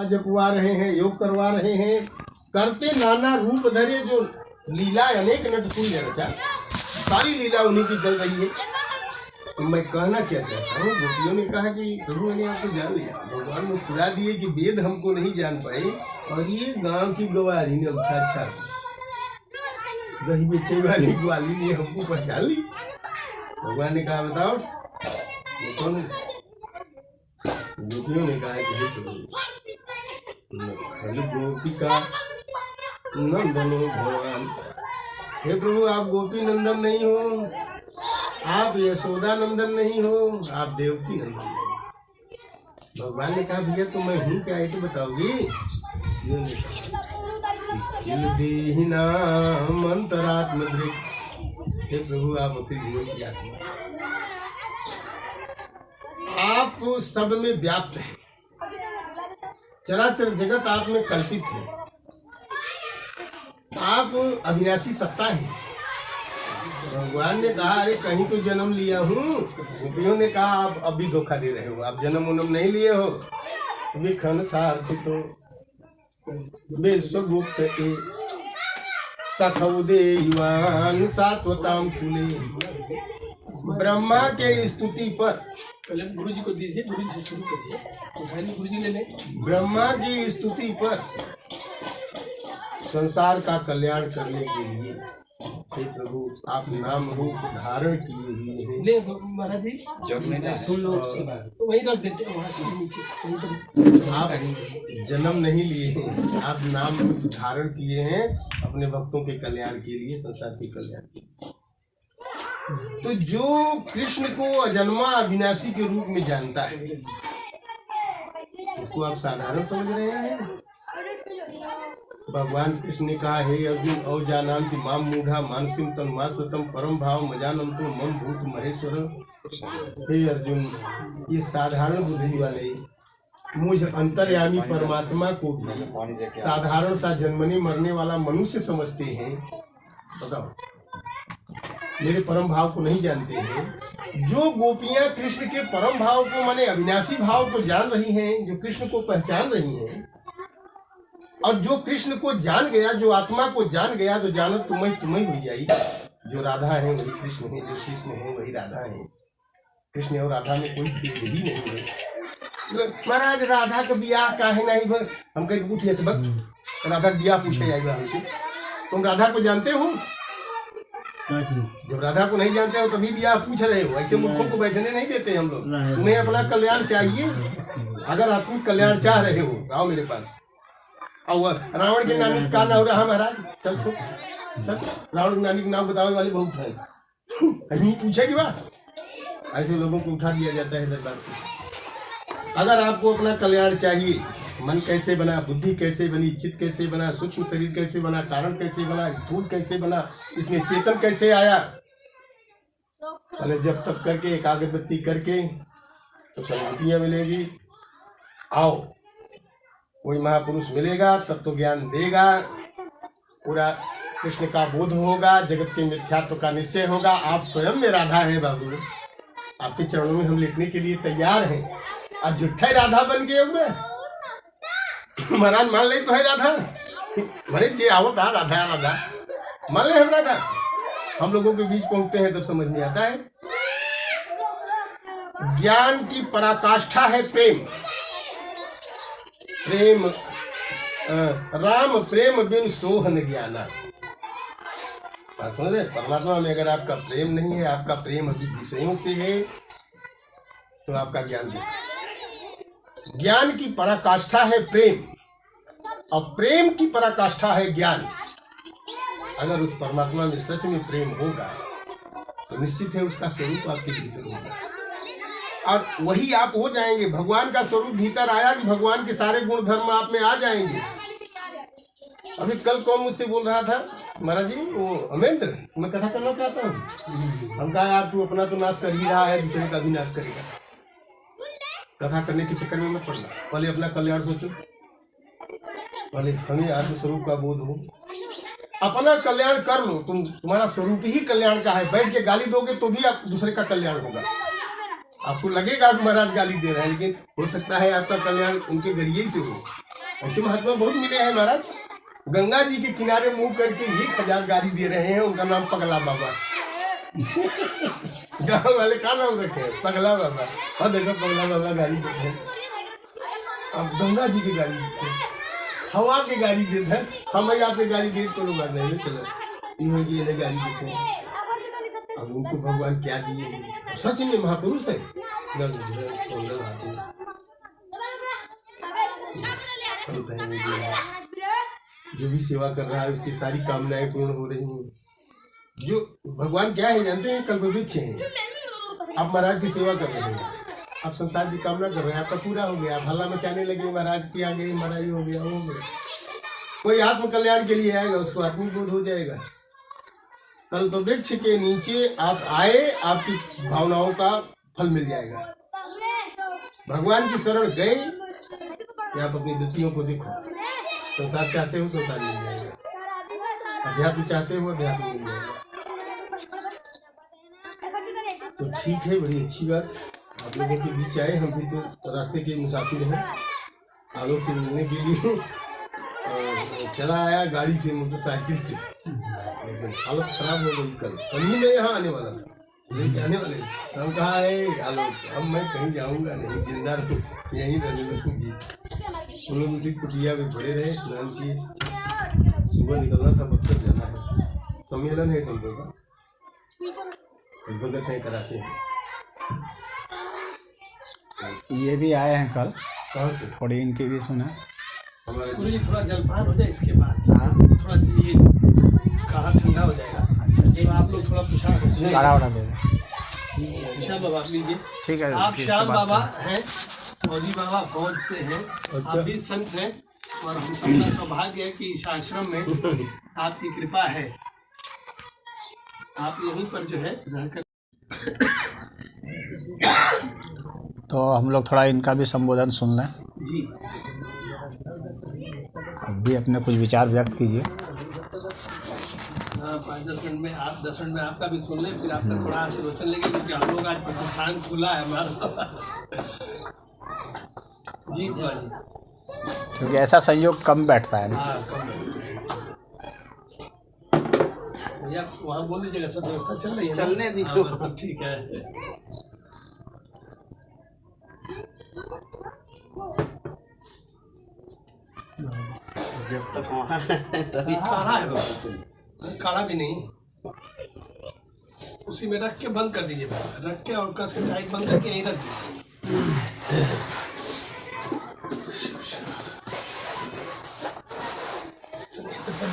जपवा रहे हैं, योग करवा रहे हैं, करते नाना रूप धरे। जो लीला अनेक नटकुंज रचा, सारी लीला उन्हीं की चल रही है। तो मैं कहना क्या चाहता हूँ, गोपियों ने कहा कि प्रभु मैंने आपको जान लिया। भगवान मुस्कुरा दिए कि वेद हमको नहीं जान पाए और ये गांव की गवारी ने अच्छा दही बेचे वाली ग्वाली ने हमको पहचान ली। भगवान ने कहा बताओ ये कौन है? गोपियों ने कहा कि हे प्रभु खल गोपिका नंदनो भगवान। हे प्रभु आप गोपी नंदन नहीं हो, आप यशोदा नंदन नहीं हो, आप देवकी नंदन नहीं। भगवान ने कहा भैया तो मैं हूँ क्या, ये तो बताओगी? देहिनाम अंतरात्म दृक्। हे प्रभु आप अखिल जीवन की आत्मा, आप सब में व्याप्त हैं, चराचर जगत आप में कल्पित है, आप अविनाशी सत्ता है। भगवान ने कहा अरे कहीं तो जन्म लिया हूँ। गोपियों ने कहा आप अभी धोखा दे रहे हो, आप जन्म उन्म नहीं लिए हो। विखन सार्थितो विश्वगुप्त ए सखौदे युवान सात्वताम फूले। ब्रह्मा के स्तुति पर गुरु जी को दीजिए, गुरु जी से शुरू करिए। गुरु जी ले लें। ब्रह्मा की स्तुति पर संसार का कल्याण करने के लिए हे प्रभु आप नाम रूप धारण किए हुए हैं। ले महाराज जी जब मैंने सुन लो उसके बाद तो वही रख देते हैं वहाँ के नीचे। आप जन्म नहीं लिए हैं, आप नाम रूप धारण किए हैं अपने भक्तों के कल्याण के लिए, संसार के कल्याण के लिए। तो जो कृष्ण को अजन्मा अविनाशी के रूप में जानता है इसको आप साधारण समझ रहे हैं। भगवान कृष्ण ने कहा हे अर्जुन औ जानन्ति माम मूढ़ा मानसिम तन्मास्वतम परम भाव मजानम तो मम भूत महेश्वर। हे अर्जुन ये साधारण बुद्धि वाले मुझ अंतर्यामी परमात्मा को भी साधारण सा जन्मने मरने वाला मनुष्य समझते हैं। बताओ मेरे परम भाव को नहीं जानते हैं। जो गोपियां कृष्ण के परम भाव को माने अविनाशी भाव को जान रही हैं, जो कृष्ण को पहचान रही हैं, और जो कृष्ण को जान गया, जो आत्मा को जान गया, तो जानत तुम्हें हो जाई। जो राधा है वही कृष्ण है, जो कृष्ण है वही राधा है। कृष्ण और राधा में कोई भेद ही नहीं है। महाराज राधा का ब्याह काहे नहीं? हम कहीं पूछे से राधा का ब्याह पूछे जाएगा। तुम राधा को जानते हो? जब राधा को नहीं जानते हो तभी ब्याह पूछ रहे हो। ऐसे मूर्खों को बैठने नहीं देते हम लोग। तुम्हें अपना कल्याण चाहिए, अगर आत्मिक कल्याण चाह रहे हो तो आओ मेरे पास। और रावण के नानी का नाम रहा महाराज, चल रावण के नानी का नाम बताने वाले बहुत हैं। कहीं पूछेगी बात, ऐसे लोगों को उठा दिया जाता है दरबार से। अगर आपको अपना कल्याण चाहिए, मन कैसे बना, बुद्धि कैसे बनी, चित्त कैसे बना, सूक्ष्म शरीर कैसे बना, कारण कैसे बना, स्थूल कैसे बना, इसमें चेतन कैसे आया, अरे जब तक करके एकाग्रवृत्ति करके तो संगतियां मिलेगी। आओ कोई महापुरुष मिलेगा, तत्व ज्ञान देगा, पूरा कृष्ण का बोध होगा, जगत के मिथ्यात्व का निश्चय होगा। आप स्वयं में राधा है बाबू, आपके चरणों में हम लिखने के लिए तैयार हैं। आज झूठा राधा बन गए हुए महाराज, मान ले तो है राधा, भले जे आओ था राधा राधा मान ले हम राधा। हम लोगों के बीच पहुंचते हैं तब समझ में आता है। ज्ञान की पराकाष्ठा है प्रेम। प्रेम राम प्रेम बिन सोहन ज्ञाना। समझे? परमात्मा में अगर आपका प्रेम नहीं है, आपका प्रेम अभी विषयों से है, तो आपका ज्ञान नहीं। ज्ञान की पराकाष्ठा है प्रेम, और प्रेम की पराकाष्ठा है ज्ञान। अगर उस परमात्मा में सच में प्रेम होगा तो निश्चित है उसका स्वरूप आपके भीतर होगा, और वही आप हो जाएंगे। भगवान का स्वरूप भीतर आया कि भगवान के सारे गुण धर्म आप में आ जाएंगे। अभी कल कौन मुझसे बोल रहा था, महाराज जी वो अमेंद्र, मैं कथा करना चाहता हूँ। हम कहा यार तू अपना तो नाश कर ही रहा है, दूसरे का भी नाश करेगा। कथा करने के चक्कर में मत पड़ना, पहले अपना कल्याण सोचो, पहले हमें आत्म स्वरूप का बोध हो, अपना कल्याण कर लो। तुम्हारा स्वरूप ही कल्याण का है। बैठ के गाली दोगे तो भी आप दूसरे का कल्याण होगा। आपको लगेगा कि महाराज गाली दे रहे हैं, लेकिन हो सकता है आपका कल्याण उनके जरिए से हो। ऐसे महात्मा बहुत मिले हैं महाराज। गंगा जी के किनारे मुंह करके 1000 गाली दे रहे हैं, उनका नाम पगला बाबा। गाँव वाले का नाम रखे हैं पगला बाबा, और देखो पगला बाबा गाली देते हैं। अब गंगा जी की गाली देते हैं, हवा के गाली देते हैं। हम यहाँ पे गाली दे तो लोग नहीं, चलो ये गाली देते हैं। अब उनको भगवान क्या दिए हैं? सच में महापुरुष है। जो भी सेवा कर रहा है उसकी सारी कामनाएं पूर्ण हो रही हैं। जो भगवान क्या है जानते हैं? कल्पवृक्ष हैं। आप महाराज की सेवा कर रहे हैं, आप संसार की कामना कर रहे हैं, आपका पूरा हो गया। आप हल्ला मचाने लगे महाराज की आ गई, महाराज हो गया, हो गया। कोई आत्म कल्याण के लिए आएगा, उसको आत्मबोध हो जाएगा। कल्पवृक्ष के नीचे आप आए, आपकी भावनाओं का फल मिल जाएगा। भगवान की शरण गए या आप अपनी वृत्तियों को देखो। संसार चाहते हो, संसार मिल जाएगा। अध्यात्म चाहते हो, अध्यात्म मिल जाएगा। तो ठीक है, बड़ी अच्छी बात। आप लोगों के बीच आए, हम भी तो रास्ते के मुसाफिर हैं। आलोक से मिलने के लिए चला आया गाड़ी से, मोटरसाइकिल से, लेकिन हालत खराब हो गई। कल ही मैं यहाँ आने वाला था, लेके आने वाले हम कहा है आलोक अब मैं कहीं जाऊँगा नहीं, जिंदा रहूँ यहीं रहने लगूँ जी। उन लोग उसी कुटिया में खड़े रहे, स्नान किए। सुबह निकलना था, बक्सर जाना है। सम्मेलन है संतों का, भगत है, कराते हैं। ये भी आए हैं कल, कहाँ से? थोड़ी इनकी भी सुना। हमारे गुरु जी थोड़ा जलपान हो जाए, इसके बाद थोड़ा ये काढ़ा ठंडा हो जाएगा। अच्छा, आप लोग थोड़ा प्रसाद काढ़ा वाढ़ा दे दें। श्याम बाबा आप लीजिए। ठीक है, आप श्याम बाबा हैं, फौजी बाबा फौज से हैं। आप भी संत हैं, और हम सबका सौभाग्य है कि इस आश्रम में आपकी कृपा है। आप यहीं पर जो है रहकर। तो हम लोग थोड़ा इनका भी संबोधन सुन लें जी। भी अपने कुछ विचार व्यक्त कीजिए। हाँ, 5-10 मिनट में आप 10 मिनट में आपका भी सुन लें, फिर आपका थोड़ा आशीर्वचन लेंगे, क्योंकि हम लोग आज प्रतिष्ठान खुला है हमारा। जी जी, क्योंकि ऐसा संयोग कम बैठता है ना। हाँ कम भैया, वहाँ बोल दीजिएगा, सब व्यवस्था चल रही है, चलने दीजिए। हाँ, ठीक है। जब तक वहाँ तभी काढ़ा है बाबा, काढ़ा भी नहीं, उसी में रख के बंद कर दीजिए, रख के और कस के टाइट बंद करके यहीं रख दीजिए।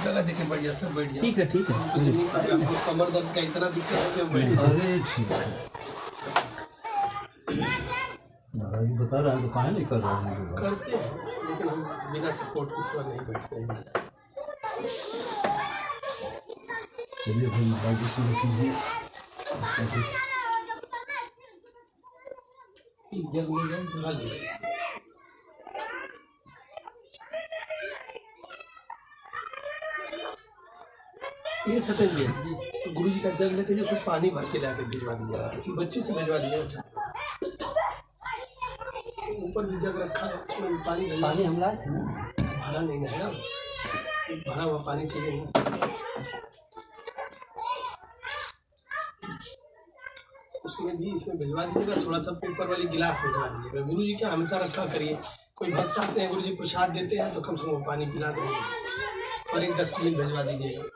जगह देखे बढ़िया, सब बैठ जाए। ठीक है, ठीक है। आपको कमर दर्द का इतना दिक्कत है, बैठ जाए। अरे ठीक है, महाराज जी बता रहे हैं तो काहे नहीं कर रहे हैं? करते हैं, लेकिन हम बिना सपोर्ट के थोड़ा नहीं बैठते हैं। चलिए भाई, महाराज जी शुरू कीजिए। जग में जाए जला लीजिए। ये सत्यन जी, तो गुरु जी का जग लेते हैं, उसमें पानी भर के लाके भिजवा दिया, किसी बच्चे से भिजवा दिया। अच्छा, ऊपर भी जग रखा है, उसमें पानी हम लाए थे ना, भरा नहीं है, भरा हुआ पानी चाहिए ना। उसमें जी इसमें भिजवा दीजिएगा, थोड़ा सा पेपर वाली गिलास भिजवा दीजिएगा। गुरु जी का हमेशा रखा करिए, कोई भक्त आते हैं, गुरु जी प्रसाद देते हैं, तो कम से कम पानी पिला दीजिए, और एक डस्टबिन भिजवा दीजिएगा जी।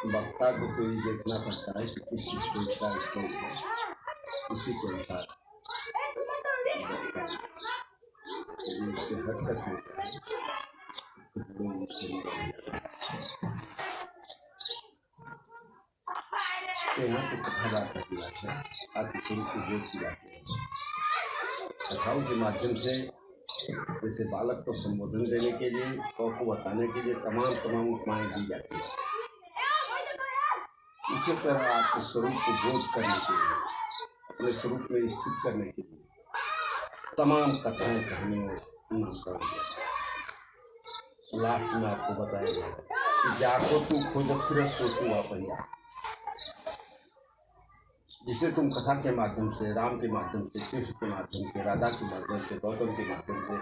वक्ता को तो ये देखना पड़ता है कि किस चीज को इच्छा है, उसी को अनुसार यदि उससे हटकर होता है तो यहाँ तो कथा बात की बात है, आत्मस्वरूप की बोध की बात है। कथाओं के माध्यम से जैसे बालक को संबोधन देने के लिए, को बताने के लिए तमाम उपमाएं दी जाती है, इसी तरह आपके स्वरूप को बोध करने के लिए, अपने स्वरूप में स्थित करने के लिए तमाम कथाएं कहानियों नामकरण किया। लास्ट में आपको बताया गया कि जाको तू खोज फिर सोचू वापैया, जिसे तुम कथा के माध्यम से, राम के माध्यम से, कृष्ण के माध्यम से, राधा के माध्यम से, गौतम के माध्यम से,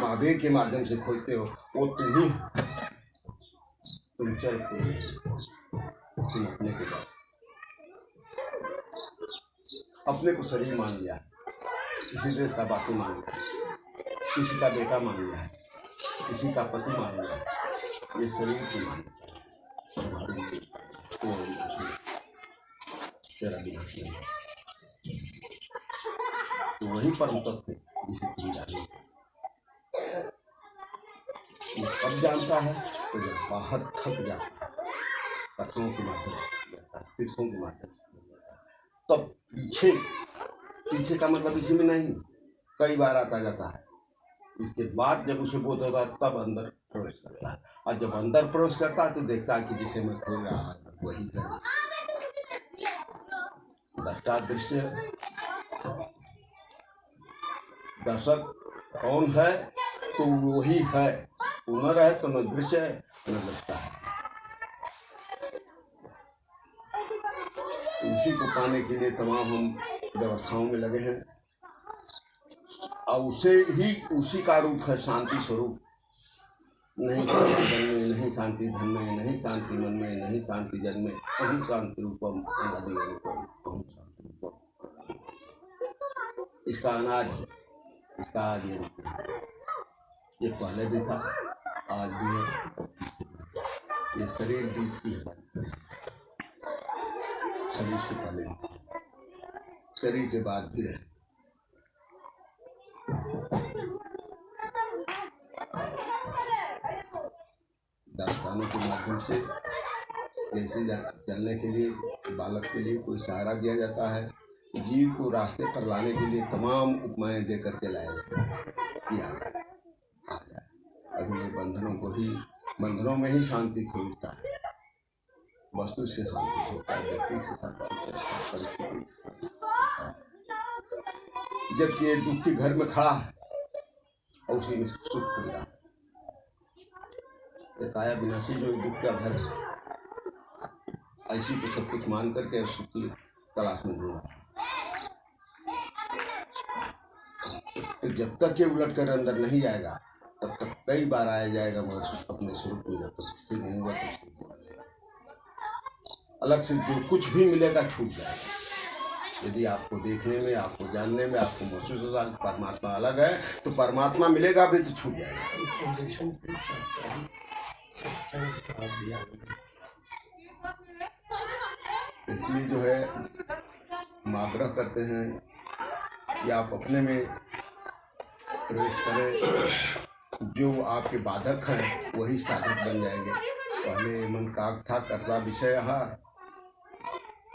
महावीर के माध्यम से खोजते हो, वो तुम ही। तुम चल तुम अपने के बाद अपने को शरीर मान लिया, किसी देश का बाकी मान लिया, किसी का बेटा मान लिया है, किसी का पति मान लिया, ये शरीर की मान लिया, तुम्हारी तेरा विनाश नहीं है। तो वही परम तत्व है जिसे तुम जानो। ये कब जानता है? तो जब बाहर थक जाता है, कथाओं के माध्यम से जाता है, तीर्थों के माध्यम से जाता है, तब पीछे का मतलब इसी में नहीं, कई बार आता जाता है। इसके बाद जब उसे बोध होता है तब अंदर प्रवेश करता है, और जब अंदर प्रवेश करता है तो देखता है कि जिसे मैं खोज रहा है वही है। दृष्टा दृश्य, दर्शक कौन है? तो वही है। वो न रहे तो न दृश्य है न दृष्टा है। उसी को पाने के लिए तमाम हम व्यवस्थाओं में लगे हैं, और उसी का रूप है शांति स्वरूप। नहीं शांति धन में, नहीं शांति धन में, नहीं शांति मन में, नहीं शांति जन में, अहम शांति रूपम अनादि रूपम, अहम शांति रूपम। इसका अनाज है, इसका आदि रूप है। ये पहले भी था, आज भी है। ये शरीर बीच की है, शरीर से पहले भी, शरीर के बाद भी रहे। दास्तानों के माध्यम से जैसे चलने के लिए बालक के लिए कोई सहारा दिया जाता है, जीव को रास्ते पर लाने के लिए तमाम उपमाएं दे करके लाया जाता है कि आ जाए। अभी ये बंधनों में ही शांति खोजता है, वस्तु से शांति खोजता है, व्यक्ति से शांति, जबकि ये दुख के घर में खड़ा है और उसी में सुख खोज रहा है। काया विनाशी जो दुख का घर है, ऐसी को सब कुछ मान करके सुख की तलाश में ढूंढा। तो जब तक ये उलट कर अंदर नहीं जाएगा तब तक कई बार आया जाएगा, मगर अपने स्वरूप में जब तक स्थिर नहीं हुआ तो अलग से जो कुछ भी मिलेगा छूट जाएगा। यदि आपको देखने में, आपको जानने में, आपको महसूस होगा कि परमात्मा अलग है, तो परमात्मा मिलेगा भी तो छूट जाएगा। इसलिए जो है हम आग्रह करते हैं कि आप अपने में प्रवेश करें। जो आपके बाधक हैं वही साधक बन जाएंगे। पहले मन काग था कर्ता विषय,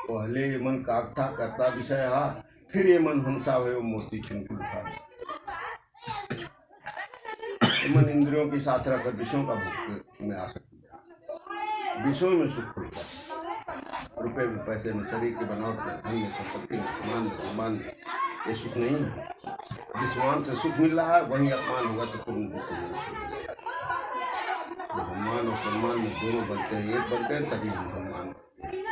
पहले मन काग था कर्ता विषय, फिर ये मन हंसा हुए मूर्ति चुनकी उठा। मन इंद्रियों के साथ रहकर विषयों का भोग में आ सकती है, विषयों में सुख होता है। रुपए में, पैसे में, शरीर की बनावट में, धन में, संपत्ति में, सम्मान में, ये सुख नहीं है। जिस मान से सुख मिल रहा है वही अपमान होगा तो तुम दुख मिलेगा। जब सम्मान और सम्मान में दोनों बनते हैं, एक बनते हैं, तभी हम सम्मान करते हैं।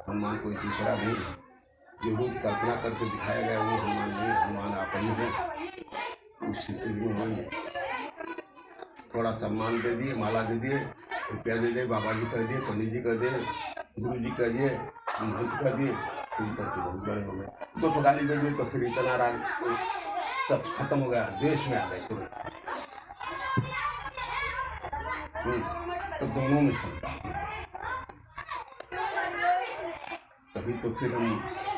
सम्मान कोई दूसरा नहीं है, जो रूप कल्पना करके दिखाया गया वो सम्मान नहीं, सम्मान आप ही है। उस स्थिति में होंगे, थोड़ा सम्मान दे दिए, माला दे दिए, रुपया दे दिए, बाबा जी कह दिए, पंडित जी कह दिए, गुरु जी कह दिए, महंत कह दिए, तुम करके बहुत बड़े हो गए। दो गाली दे दिए तो फिर इतना राग सब खत्म हो गया, देश में आ गए तुरंत। तो दोनों में क्षमता है, तभी तो फिर हम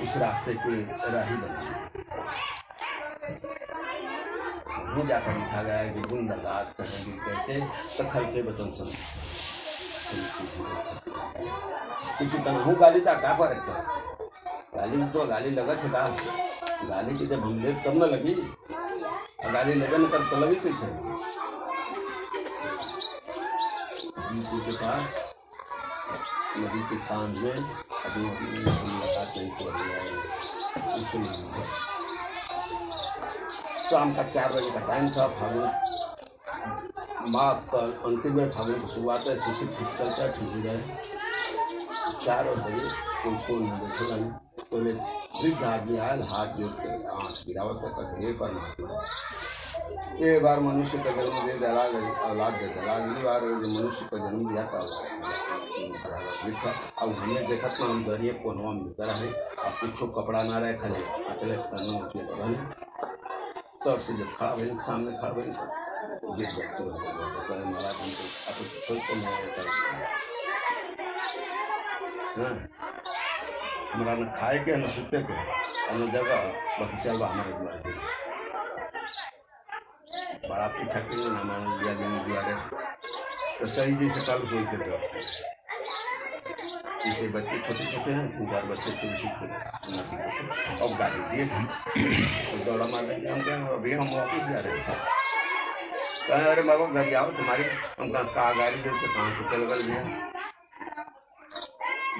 इस रास्ते के राही बने। वहीं जाकर लिखा गया है कि गुण लगात करेंगे कैसे तखल के वचन समझ। हूँ गाली था क्या फर्क है? गाली तो गाली लगा था, गाली की जब हम ले तब न लगी, गाली लगे न तब तो लगी कैसे? नदी के पास, नदी के कान में अभी मुलाकात नहीं कर रही है। शाम का 4 बजे का टाइम था। फागुन माघ का अंतिम में फागुन की शुरुआत है, शिशिर ठीक चलता है, ठीक है। 4 बजे कोई फोन में बैठेगा नहीं, तो वृद्ध आदमी आयल, हाथ जोड़ के आँख गिरावत कर हे परमात्मा, एक बार मनुष्य का जन्म दे दला, औलाद दे दला, अगली बार जो मनुष्य का जन्म दिया था था। अब हमें देखा ना हम दरिए कोनवा में भीतर है और कुछ कपड़ा ना रहे, खाली अकेले तनो के रहे। तब से जब खड़ा भाई सामने खड़ा भाई गिर जाते महाराज हमारा न खाए के न सुते के न जगह बाकी चलवा हमारे द्वारा बड़ा पीछा के ना मान लिया द्वारे तो सही जैसे कल सोई के व्यवस्था जैसे बच्चे छोटे छोटे हैं 3-4 बच्चे अब गाड़ी दिए तो दौड़ा मार लेंगे। हम कहें अभी हम वापस जा रहे हैं, कहें अरे बाबा घर जाओ तुम्हारी, हम कहाँ गाड़ी देते कहाँ से चल गया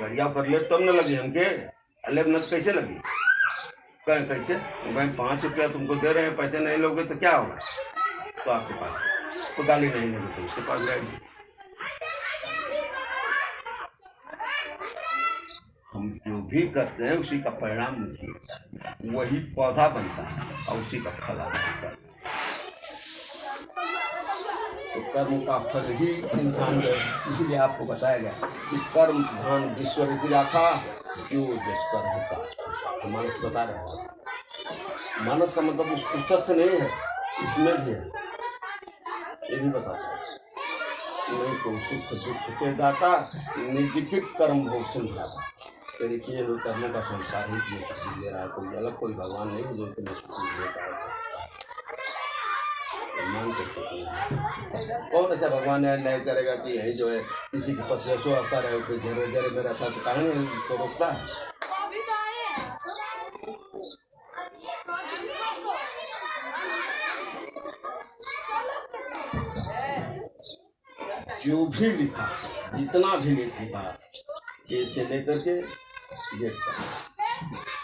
गरिया पर ले तब न लगी हमके, अलेब न कैसे लगी, कहें कैसे, भाई 5 रुपया तुमको दे रहे हैं, पैसे नहीं लोगे तो क्या होगा, तो आपके पास तो गाली नहीं लगी तो उसके पास जाएगी। हम जो भी करते हैं उसी का परिणाम मिलता है, वही पौधा बनता है और उसी का फल आता है। तो कर्म का फल ही इंसान है, इसीलिए आपको बताया गया कि कर्म धन विश्व राखा जो जस्कर होता। मानस बता रहे हैं, मानस का मतलब उस पुस्तक से नहीं है, इसमें भी है, ये भी बताता है। नहीं तो सुख दुख के दाता निजित कर्म भोग समझाता, तेरे किए हुए कर्मों का संसार ही तुम्हें ले रहा है, कोई अलग कोई भगवान नहीं है जो तुम्हें सुख देता है। मान करके कौन ऐसा भगवान है नहीं करेगा कि यही जो है किसी के पत्र सो आता रहे, कोई जरे जरे में रहता तो कहीं नहीं उसको रोकता है। जो भी लिखा, जितना भी लिखा ये से लेकर के देखता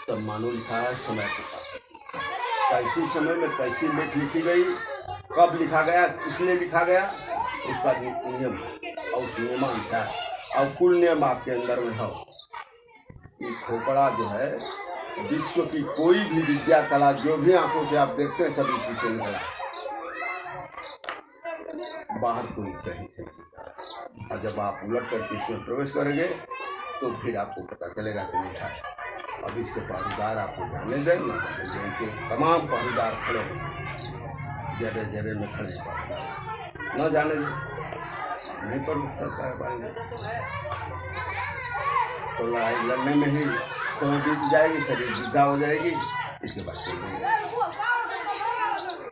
सब मानो लिखा है समय के पास, कैसी समय में कैसी लेख लिखी गई, कब लिखा गया, किसने लिखा गया, उसका नियम और उस नियमानुसार और कुल नियम आपके अंदर में हो। ये खोपड़ा जो है विश्व की कोई भी विद्या कला जो भी आंखों से आप देखते हैं सब इसी से निकला, बाहर कोई कहीं से नहीं। और जब आप उलट करके इसमें प्रवेश करेंगे तो फिर आपको पता चलेगा कि नहीं है। अब इसके पहरेदार आपको जाने दें ना, के तमाम पहरेदार खड़े हैं, जरे जरे में खड़े पहरेदार न जाने दें, नहीं प्रवेश कर पाएंगे तो लड़ाई लड़ने में ही समय बीत जाएगी, शरीर सीधा हो जाएगी, इसके बाद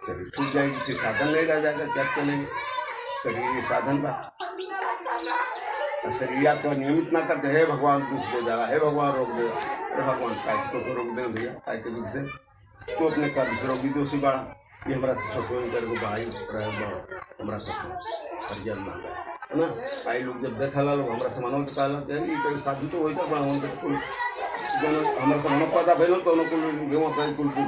शरीर छूट जाएगी, फिर साधन नहीं रह जाएगा, क्या चलेंगे शरीर के साधन का। शरीर को नियमित ना करते, हे भगवान दुख दे जा रहा, हे भगवान रोक दे, अरे भगवान काय को रोक दे भैया, काय के दुख से तो अपने कर्म से रोगी दोषी बड़ा, ये हमारा सफल करके भाई हमारा सफल परिजन मान है ना। कई लोग जब देखा लोग हमारा सामान तो कहला साधु तो वही बड़ा हमारा सामान पता भेलो तो गेहूँ कुल कुल।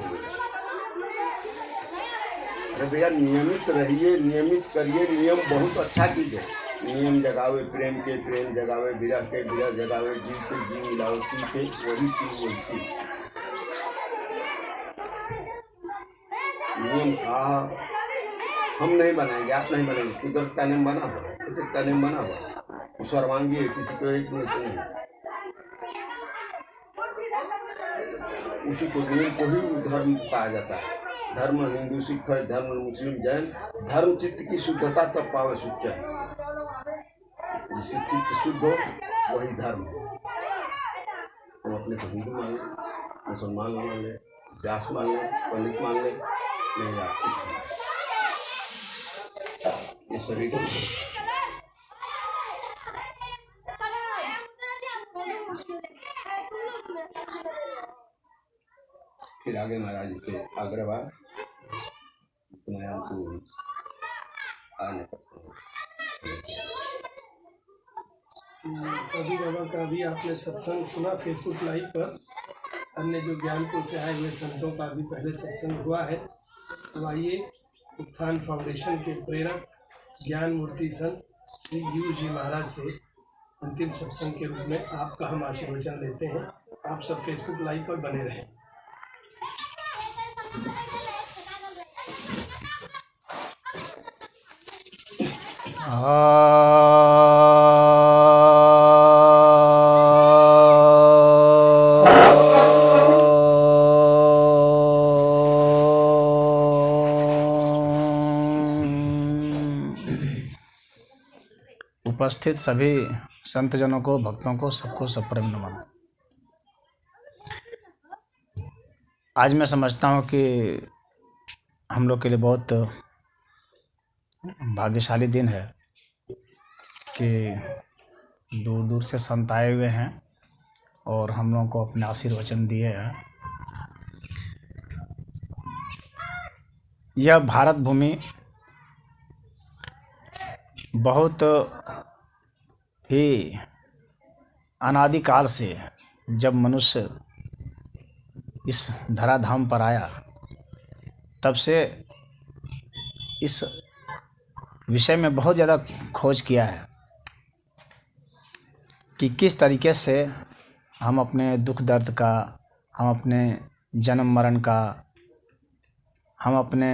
अरे भैया नियमित रहिए, नियमित करिए, नियम बहुत अच्छा चीज़ है। नियम जगावे प्रेम के, प्रेम जगावे विरह के, विरह जगावे जीव के, जीव मिलाओ ती के, वही चीज वही चीज। नियम हम नहीं बनाएंगे, आप नहीं बनाएंगे, कुदरत का नियम बना हुआ, कुदरत का नियम बना हुआ, सर्वांगी है, किसी को एक नहीं, उसी को नियम को ही धर्म पाया जाता है। धर्म हिंदू सिख है, धर्म मुस्लिम जैन, धर्म चित्त की शुद्धता तब पावे सुख है। जिससे चित्त शुद्ध हो वही धर्म हो। हम अपने को हिंदू मान लें, मुसलमान मान लें, व्यास मान लें, पंडित मान लें, नहीं आप ये शरीर फिर आगे महाराज से अग्रवाल समय हमको आने सभी बाबा का भी आपने सत्संग सुना फेसबुक लाइव पर, अन्य जो ज्ञानपुर से आए हुए संतों का भी पहले सत्संग हुआ है। तो आइए उत्थान फाउंडेशन के प्रेरक ज्ञान मूर्ति संत श्री यू जी महाराज से अंतिम सत्संग के रूप में आपका हम आशीर्वचन लेते हैं। आप सब फेसबुक लाइव पर बने रहें। उपस्थित सभी संतजनों को, भक्तों को, सबको सप्रेम नमन। आज मैं समझता हूँ कि हम लोग के लिए बहुत भाग्यशाली दिन है कि दूर दूर से संत आए हुए हैं और हम लोगों को अपने आशीर्वचन दिए हैं। यह भारत भूमि बहुत ही अनादिकाल से, जब मनुष्य इस धराधाम पर आया, तब से इस विषय में बहुत ज़्यादा खोज किया है कि किस तरीके से हम अपने दुख दर्द का, हम अपने जन्म मरण का, हम अपने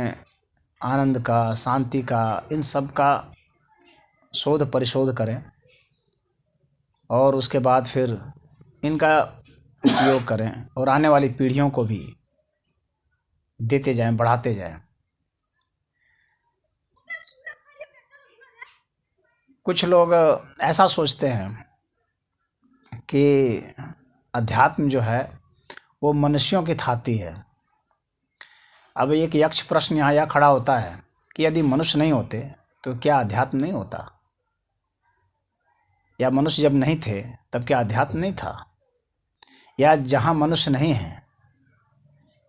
आनंद का, शांति का, इन सब का शोध परिशोध करें और उसके बाद फिर इनका उपयोग करें और आने वाली पीढ़ियों को भी देते जाएं, बढ़ाते जाएं। कुछ लोग ऐसा सोचते हैं कि अध्यात्म जो है वो मनुष्यों की थाती है। अब एक यक्ष प्रश्न यहाँ यह खड़ा होता है कि यदि मनुष्य नहीं होते तो क्या अध्यात्म नहीं होता, या मनुष्य जब नहीं थे तब क्या अध्यात्म नहीं था, या जहाँ मनुष्य नहीं है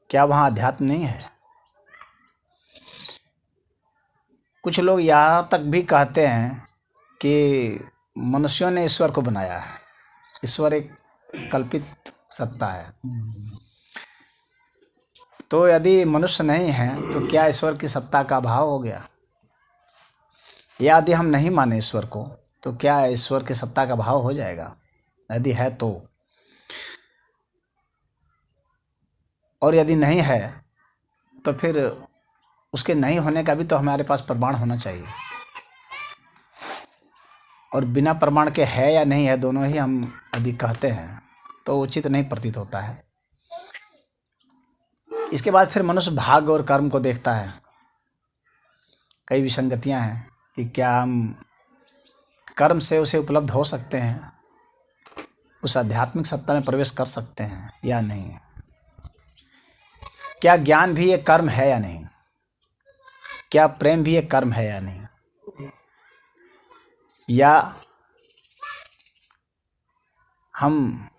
क्या वहाँ अध्यात्म नहीं है। कुछ लोग यहाँ तक भी कहते हैं कि मनुष्यों ने ईश्वर को बनाया है, ईश्वर एक कल्पित सत्ता है। तो यदि मनुष्य नहीं है तो क्या ईश्वर की सत्ता का अभाव हो गया, या यदि हम नहीं माने ईश्वर को तो क्या ईश्वर की सत्ता का अभाव हो जाएगा, यदि है तो। और यदि नहीं है तो फिर उसके नहीं होने का भी तो हमारे पास प्रमाण होना चाहिए, और बिना प्रमाण के है या नहीं है दोनों ही हम यदि कहते हैं तो उचित नहीं प्रतीत होता है। इसके बाद फिर मनुष्य भाग्य और कर्म को देखता है। कई विसंगतियां हैं कि क्या हम कर्म से उसे उपलब्ध हो सकते हैं, उस आध्यात्मिक सत्ता में प्रवेश कर सकते हैं या नहीं। क्या ज्ञान भी एक कर्म है या नहीं, क्या प्रेम भी एक कर्म है या नहीं, या हम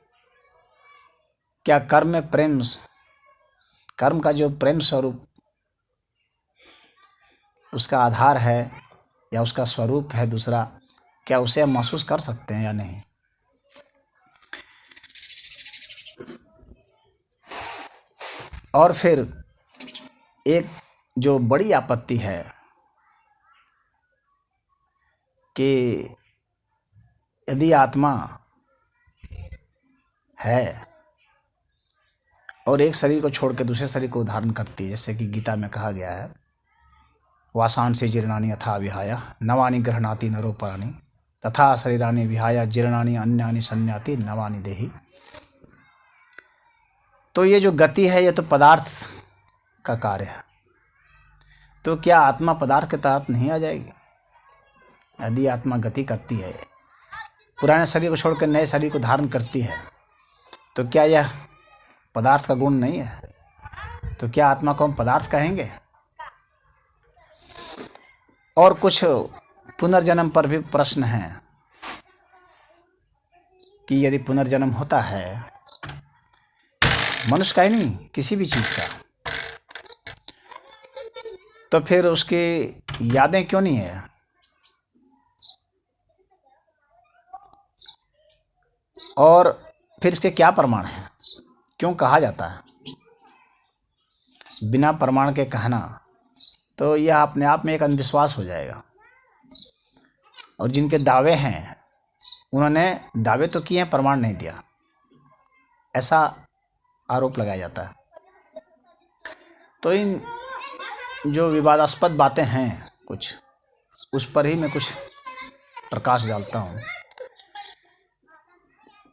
क्या कर्म में प्रेम, कर्म का जो प्रेम स्वरूप उसका आधार है या उसका स्वरूप है दूसरा, क्या उसे हम महसूस कर सकते हैं या नहीं। और फिर एक जो बड़ी आपत्ति है कि यदि आत्मा है और एक शरीर को छोड़ के दूसरे शरीर को धारण करती है, जैसे कि गीता में कहा गया है, वासान से जीर्णानि यथा विहाय नवानि गृह्णाति नरोपराणि तथा शरीरानि विहाय जीर्णानि अन्यानि संयाति नवानि देहि। तो ये जो गति है ये तो पदार्थ का कार्य है, तो क्या आत्मा पदार्थ के तहत नहीं आ जाएगी? यदि आत्मा गति करती है, पुराने शरीर को छोड़कर नए शरीर को धारण करती है, तो क्या यह पदार्थ का गुण नहीं है? तो क्या आत्मा को हम पदार्थ कहेंगे? और कुछ पुनर्जन्म पर भी प्रश्न है कि यदि पुनर्जन्म होता है, मनुष्य का ही नहीं किसी भी चीज का, तो फिर उसकी यादें क्यों नहीं है? और फिर इसके क्या प्रमाण है? क्यों कहा जाता है? बिना प्रमाण के कहना तो यह अपने आप में एक अंधविश्वास हो जाएगा। और जिनके दावे हैं उन्होंने दावे तो किए हैं, प्रमाण नहीं दिया, ऐसा आरोप लगाया जाता है। तो इन जो विवादास्पद बातें हैं कुछ, उस पर ही मैं कुछ प्रकाश डालता हूँ।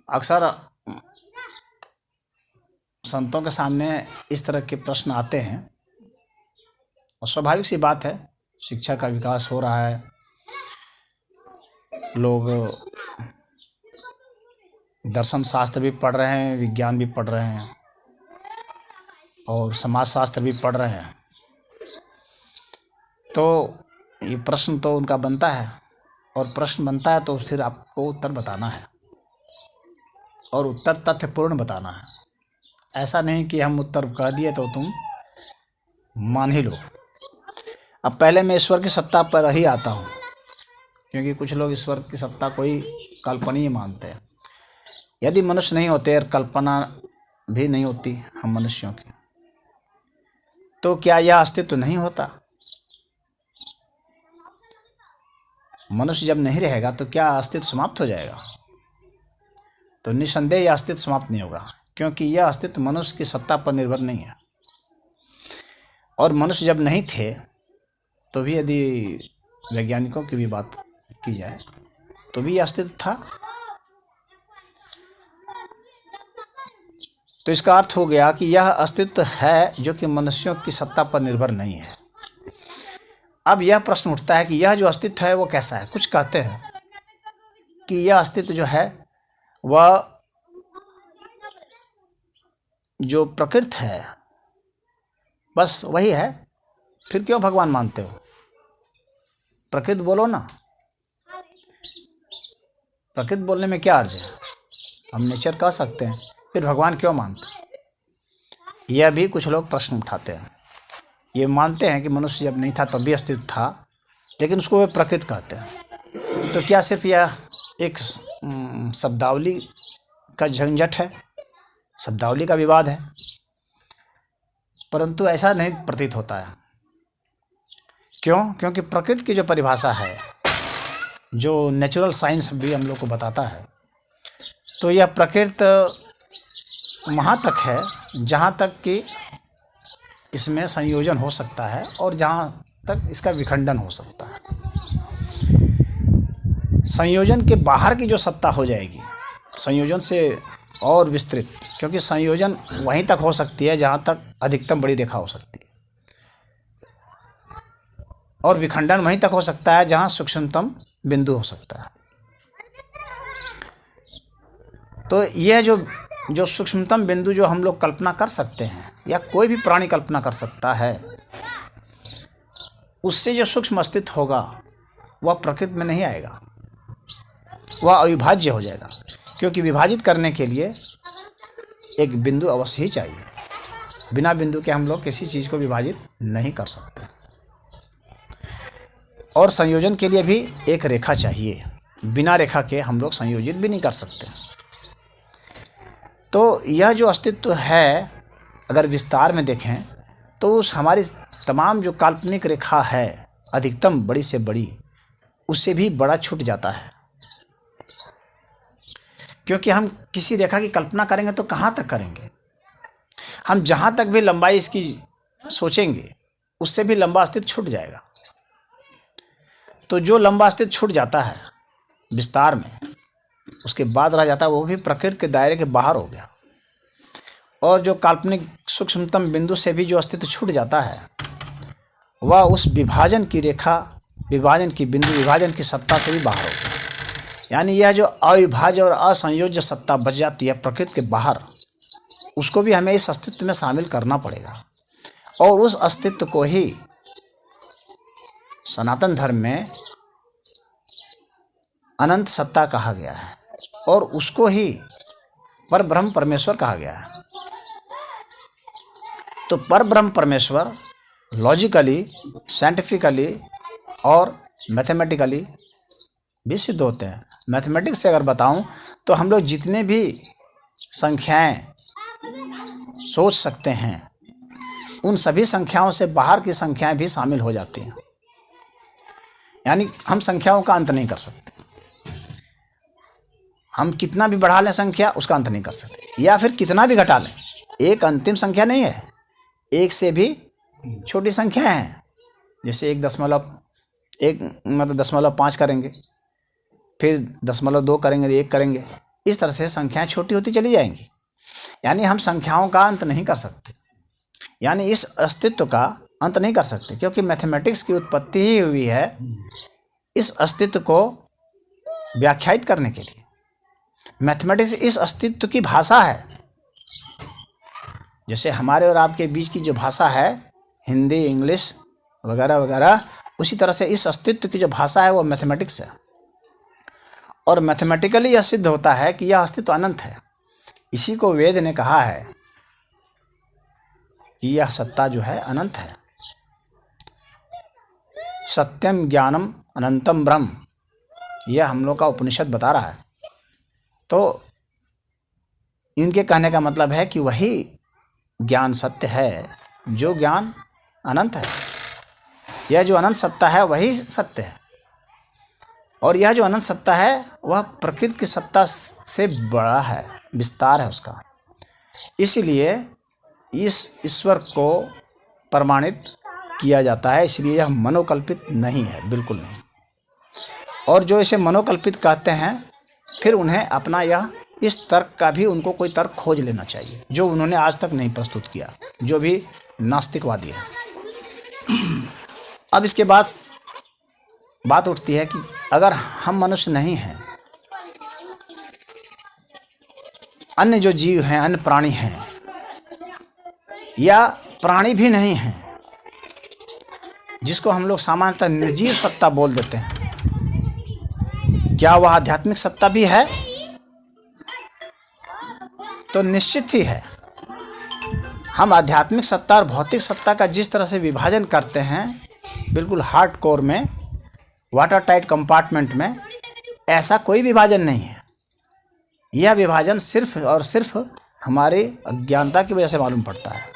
अक्सर संतों के सामने इस तरह के प्रश्न आते हैं और स्वाभाविक सी बात है, शिक्षा का विकास हो रहा है, लोग दर्शन शास्त्र भी पढ़ रहे हैं, विज्ञान भी पढ़ रहे हैं और समाज शास्त्र भी पढ़ रहे हैं। तो ये प्रश्न तो उनका बनता है, और प्रश्न बनता है तो फिर आपको उत्तर बताना है और उत्तर तथ्यपूर्ण बताना है। ऐसा नहीं कि हम उत्तर कह दिए तो तुम मान ही लो। अब पहले मैं ईश्वर की सत्ता पर ही आता हूँ, क्योंकि कुछ लोग ईश्वर की सत्ता को ही कल्पनीय मानते हैं। यदि मनुष्य नहीं होते और कल्पना भी नहीं होती हम मनुष्यों की, तो क्या यह अस्तित्व नहीं होता? मनुष्य जब नहीं रहेगा तो क्या अस्तित्व समाप्त हो जाएगा? तो निसंदेह यह अस्तित्व समाप्त नहीं होगा, क्योंकि यह अस्तित्व मनुष्य की सत्ता पर निर्भर नहीं है। और मनुष्य जब नहीं थे तो भी यदि वैज्ञानिकों की भी बात की जाए तो भी यह अस्तित्व था। तो इसका अर्थ हो गया कि यह अस्तित्व है जो कि मनुष्यों की सत्ता पर निर्भर नहीं है। अब यह प्रश्न उठता है कि यह जो अस्तित्व है वो कैसा है। कुछ कहते हैं कि यह अस्तित्व जो है वह जो प्रकृति है बस वही है। फिर क्यों भगवान मानते हो? प्रकृति बोलो ना। प्रकृति बोलने में क्या अर्ज है? हम नेचर कह सकते हैं, फिर भगवान क्यों मानते? यह भी कुछ लोग प्रश्न उठाते हैं। ये मानते हैं कि मनुष्य जब नहीं था तब भी अस्तित्व था, लेकिन उसको वे प्रकृति कहते हैं। तो क्या सिर्फ यह एक शब्दावली का झंझट है, शब्दावली का विवाद है? परंतु ऐसा नहीं प्रतीत होता है। क्यों? क्योंकि प्रकृति की जो परिभाषा है, जो नेचुरल साइंस भी हम लोग को बताता है, तो यह प्रकृति वहाँ तक है जहाँ तक कि इसमें संयोजन हो सकता है और जहाँ तक इसका विखंडन हो सकता है। संयोजन के बाहर की जो सत्ता हो जाएगी, संयोजन से और विस्तृत, क्योंकि संयोजन वहीं तक हो सकती है जहाँ तक अधिकतम बड़ी रेखा हो सकती है, और विखंडन वहीं तक हो सकता है जहाँ सूक्ष्मतम बिंदु हो सकता है। तो यह जो सूक्ष्मतम बिंदु जो हम लोग कल्पना कर सकते हैं या कोई भी प्राणी कल्पना कर सकता है, उससे जो सूक्ष्म अस्तित्व होगा वह प्रकृति में नहीं आएगा, वह अविभाज्य हो जाएगा। क्योंकि विभाजित करने के लिए एक बिंदु अवश्य ही चाहिए। बिना बिंदु के हम लोग किसी चीज़ को विभाजित नहीं कर सकते। और संयोजन के लिए भी एक रेखा चाहिए, बिना रेखा के हम लोग संयोजित भी नहीं कर सकते। तो यह जो अस्तित्व है, अगर विस्तार में देखें तो उस हमारी तमाम जो काल्पनिक रेखा है, अधिकतम बड़ी से बड़ी, उससे भी बड़ा छूट जाता है। क्योंकि हम किसी रेखा की कल्पना करेंगे तो कहाँ तक करेंगे? हम जहाँ तक भी लंबाई इसकी सोचेंगे उससे भी लंबा अस्तित्व छूट जाएगा। तो जो लंबा अस्तित्व छूट जाता है विस्तार में, उसके बाद रह जाता है वो भी प्रकृति के दायरे के बाहर हो गया। और जो काल्पनिक सूक्ष्मतम बिंदु से भी जो अस्तित्व छूट जाता है वह उस विभाजन की रेखा, विभाजन की बिंदु, विभाजन की सत्ता से भी बाहर हो गया। यानी यह जो अविभाज्य और असंयोज्य सत्ता बच जाती है प्रकृति के बाहर, उसको भी हमें इस अस्तित्व में शामिल करना पड़ेगा। और उस अस्तित्व को ही सनातन धर्म में अनंत सत्ता कहा गया है और उसको ही परब्रह्म परमेश्वर कहा गया है। तो परब्रह्म परमेश्वर लॉजिकली, साइंटिफिकली और मैथमेटिकली भी सिद्ध होते हैं। मैथमेटिक्स से अगर बताऊं तो हम लोग जितने भी संख्याएं सोच सकते हैं उन सभी संख्याओं से बाहर की संख्याएं भी शामिल हो जाती हैं। यानी हम संख्याओं का अंत नहीं कर सकते। हम कितना भी बढ़ा लें संख्या, उसका अंत नहीं कर सकते, या फिर कितना भी घटा लें, एक अंतिम संख्या नहीं है। एक से भी छोटी संख्या हैं, जैसे 1.5 करेंगे, फिर 0.2 करेंगे, 1 करेंगे, इस तरह से संख्याएं छोटी होती चली जाएंगी। यानी हम संख्याओं का अंत नहीं कर सकते, यानी इस अस्तित्व का अंत नहीं कर सकते, क्योंकि मैथमेटिक्स की उत्पत्ति ही हुई है इस अस्तित्व को व्याख्यायित करने के लिए। मैथमेटिक्स इस अस्तित्व की भाषा है। जैसे हमारे और आपके बीच की जो भाषा है, हिंदी, इंग्लिश वगैरह वगैरह, उसी तरह से इस अस्तित्व की जो भाषा है वो मैथमेटिक्स है। और मैथमेटिकली यह सिद्ध होता है कि यह अस्तित्व अनंत है। इसी को वेद ने कहा है कि यह सत्ता जो है अनंत है। सत्यम ज्ञानम अनंतम ब्रह्म, यह हम लोग का उपनिषद बता रहा है। तो इनके कहने का मतलब है कि वही ज्ञान सत्य है जो ज्ञान अनंत है। यह जो अनंत सत्ता है वही सत्य है, और यह जो अनंत सत्ता है वह प्रकृति की सत्ता से बड़ा है, विस्तार है उसका। इसलिए इस ईश्वर को प्रमाणित किया जाता है, इसलिए यह मनोकल्पित नहीं है, बिल्कुल नहीं। और जो इसे मनोकल्पित कहते हैं, फिर उन्हें अपना यह इस तर्क का भी उनको कोई तर्क खोज लेना चाहिए, जो उन्होंने आज तक नहीं प्रस्तुत किया, जो भी नास्तिकवादी है। अब इसके बाद बात उठती है कि अगर हम मनुष्य नहीं हैं, अन्य जो जीव हैं, अन्य प्राणी हैं, या प्राणी भी नहीं हैं, जिसको हम लोग सामान्यतः निर्जीव सत्ता बोल देते हैं, क्या वह आध्यात्मिक सत्ता भी है? तो निश्चित ही है। हम आध्यात्मिक सत्ता और भौतिक सत्ता का जिस तरह से विभाजन करते हैं, बिल्कुल हार्ड कोर में, वाटर टाइट कंपार्टमेंट में, ऐसा कोई विभाजन नहीं है। यह विभाजन सिर्फ और सिर्फ हमारी अज्ञानता की वजह से मालूम पड़ता है।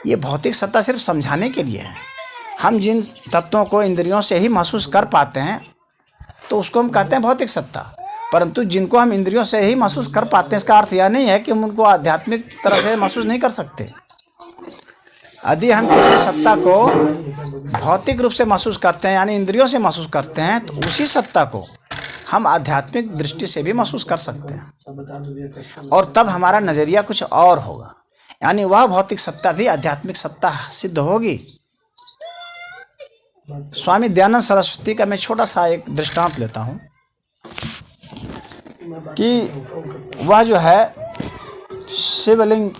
ये भौतिक सत्ता सिर्फ समझाने के लिए है। हम जिन तत्वों को इंद्रियों से ही महसूस कर पाते हैं, तो उसको हम कहते हैं भौतिक सत्ता। परंतु जिनको हम इंद्रियों से ही महसूस कर पाते हैं, इसका अर्थ यह नहीं है कि हम उनको आध्यात्मिक तरह से महसूस नहीं कर सकते। यदि हम किसी सत्ता को भौतिक रूप से महसूस करते हैं, यानी इंद्रियों से महसूस करते हैं, तो उसी सत्ता को हम आध्यात्मिक दृष्टि से भी महसूस कर सकते हैं, और तब हमारा नज़रिया कुछ और होगा। यानी वह भौतिक सत्ता भी आध्यात्मिक सत्ता सिद्ध होगी। स्वामी दयानंद सरस्वती का मैं छोटा सा एक दृष्टांत लेता हूँ कि वह जो है शिवलिंग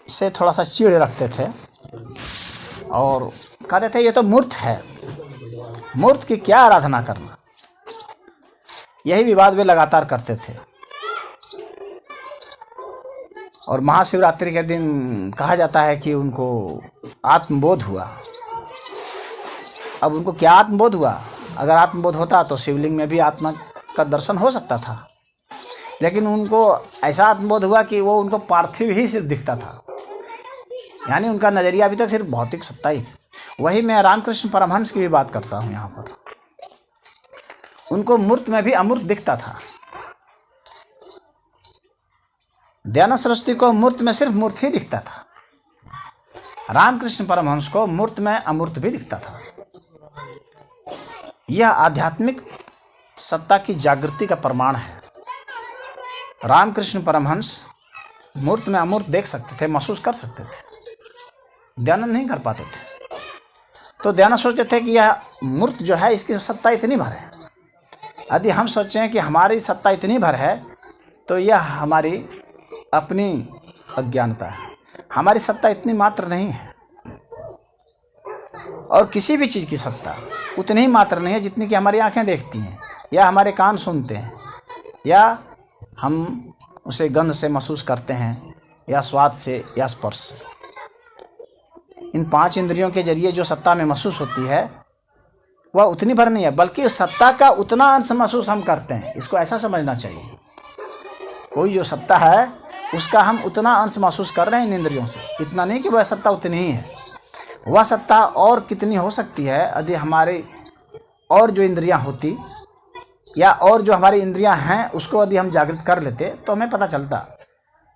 से थोड़ा सा चीड़ रखते थे और कहते थे ये तो मूर्त है, मूर्त की क्या आराधना करना। यही विवाद वे लगातार करते थे। और महाशिवरात्रि के दिन कहा जाता है कि उनको आत्मबोध हुआ। अब उनको क्या आत्मबोध हुआ? अगर आत्मबोध होता तो शिवलिंग में भी आत्मा का दर्शन हो सकता था, लेकिन उनको ऐसा आत्मबोध हुआ कि वो उनको पार्थिव ही सिर्फ दिखता था। यानी उनका नज़रिया अभी तक सिर्फ भौतिक सत्ता ही थी। वही मैं रामकृष्ण परमहंस की भी बात करता हूँ यहाँ पर। उनको मूर्त में भी अमूर्त दिखता था। दयानंद सरस्वती को मूर्त में सिर्फ मूर्त ही दिखता था। रामकृष्ण परमहंस को मूर्त में अमूर्त भी दिखता था। यह आध्यात्मिक सत्ता की जागृति का प्रमाण है। रामकृष्ण परमहंस मूर्त में अमूर्त देख सकते थे, महसूस कर सकते थे। दयानंद नहीं कर पाते थे। तो दयानंद सोचते थे कि यह मूर्त जो है, इसकी सत्ता इतनी भर है। यदि हम सोचें कि हमारी सत्ता इतनी भर है, तो यह हमारी अपनी अज्ञानता है। हमारी सत्ता इतनी मात्र नहीं है, और किसी भी चीज़ की सत्ता उतनी ही मात्र नहीं है जितनी कि हमारी आंखें देखती हैं, या हमारे कान सुनते हैं, या हम उसे गंध से महसूस करते हैं, या स्वाद से, या स्पर्श से। इन 5 इंद्रियों के जरिए जो सत्ता में महसूस होती है वह उतनी भर नहीं है, बल्कि सत्ता का उतना अंश महसूस हम करते हैं। इसको ऐसा समझना चाहिए, कोई जो सत्ता है उसका हम उतना अंश महसूस कर रहे हैं इन इंद्रियों से, इतना नहीं कि वह सत्ता उतनी ही है। वह सत्ता और कितनी हो सकती है यदि हमारे और जो इंद्रियां होती, या और जो हमारी इंद्रियां हैं उसको यदि हम जागृत कर लेते तो हमें पता चलता।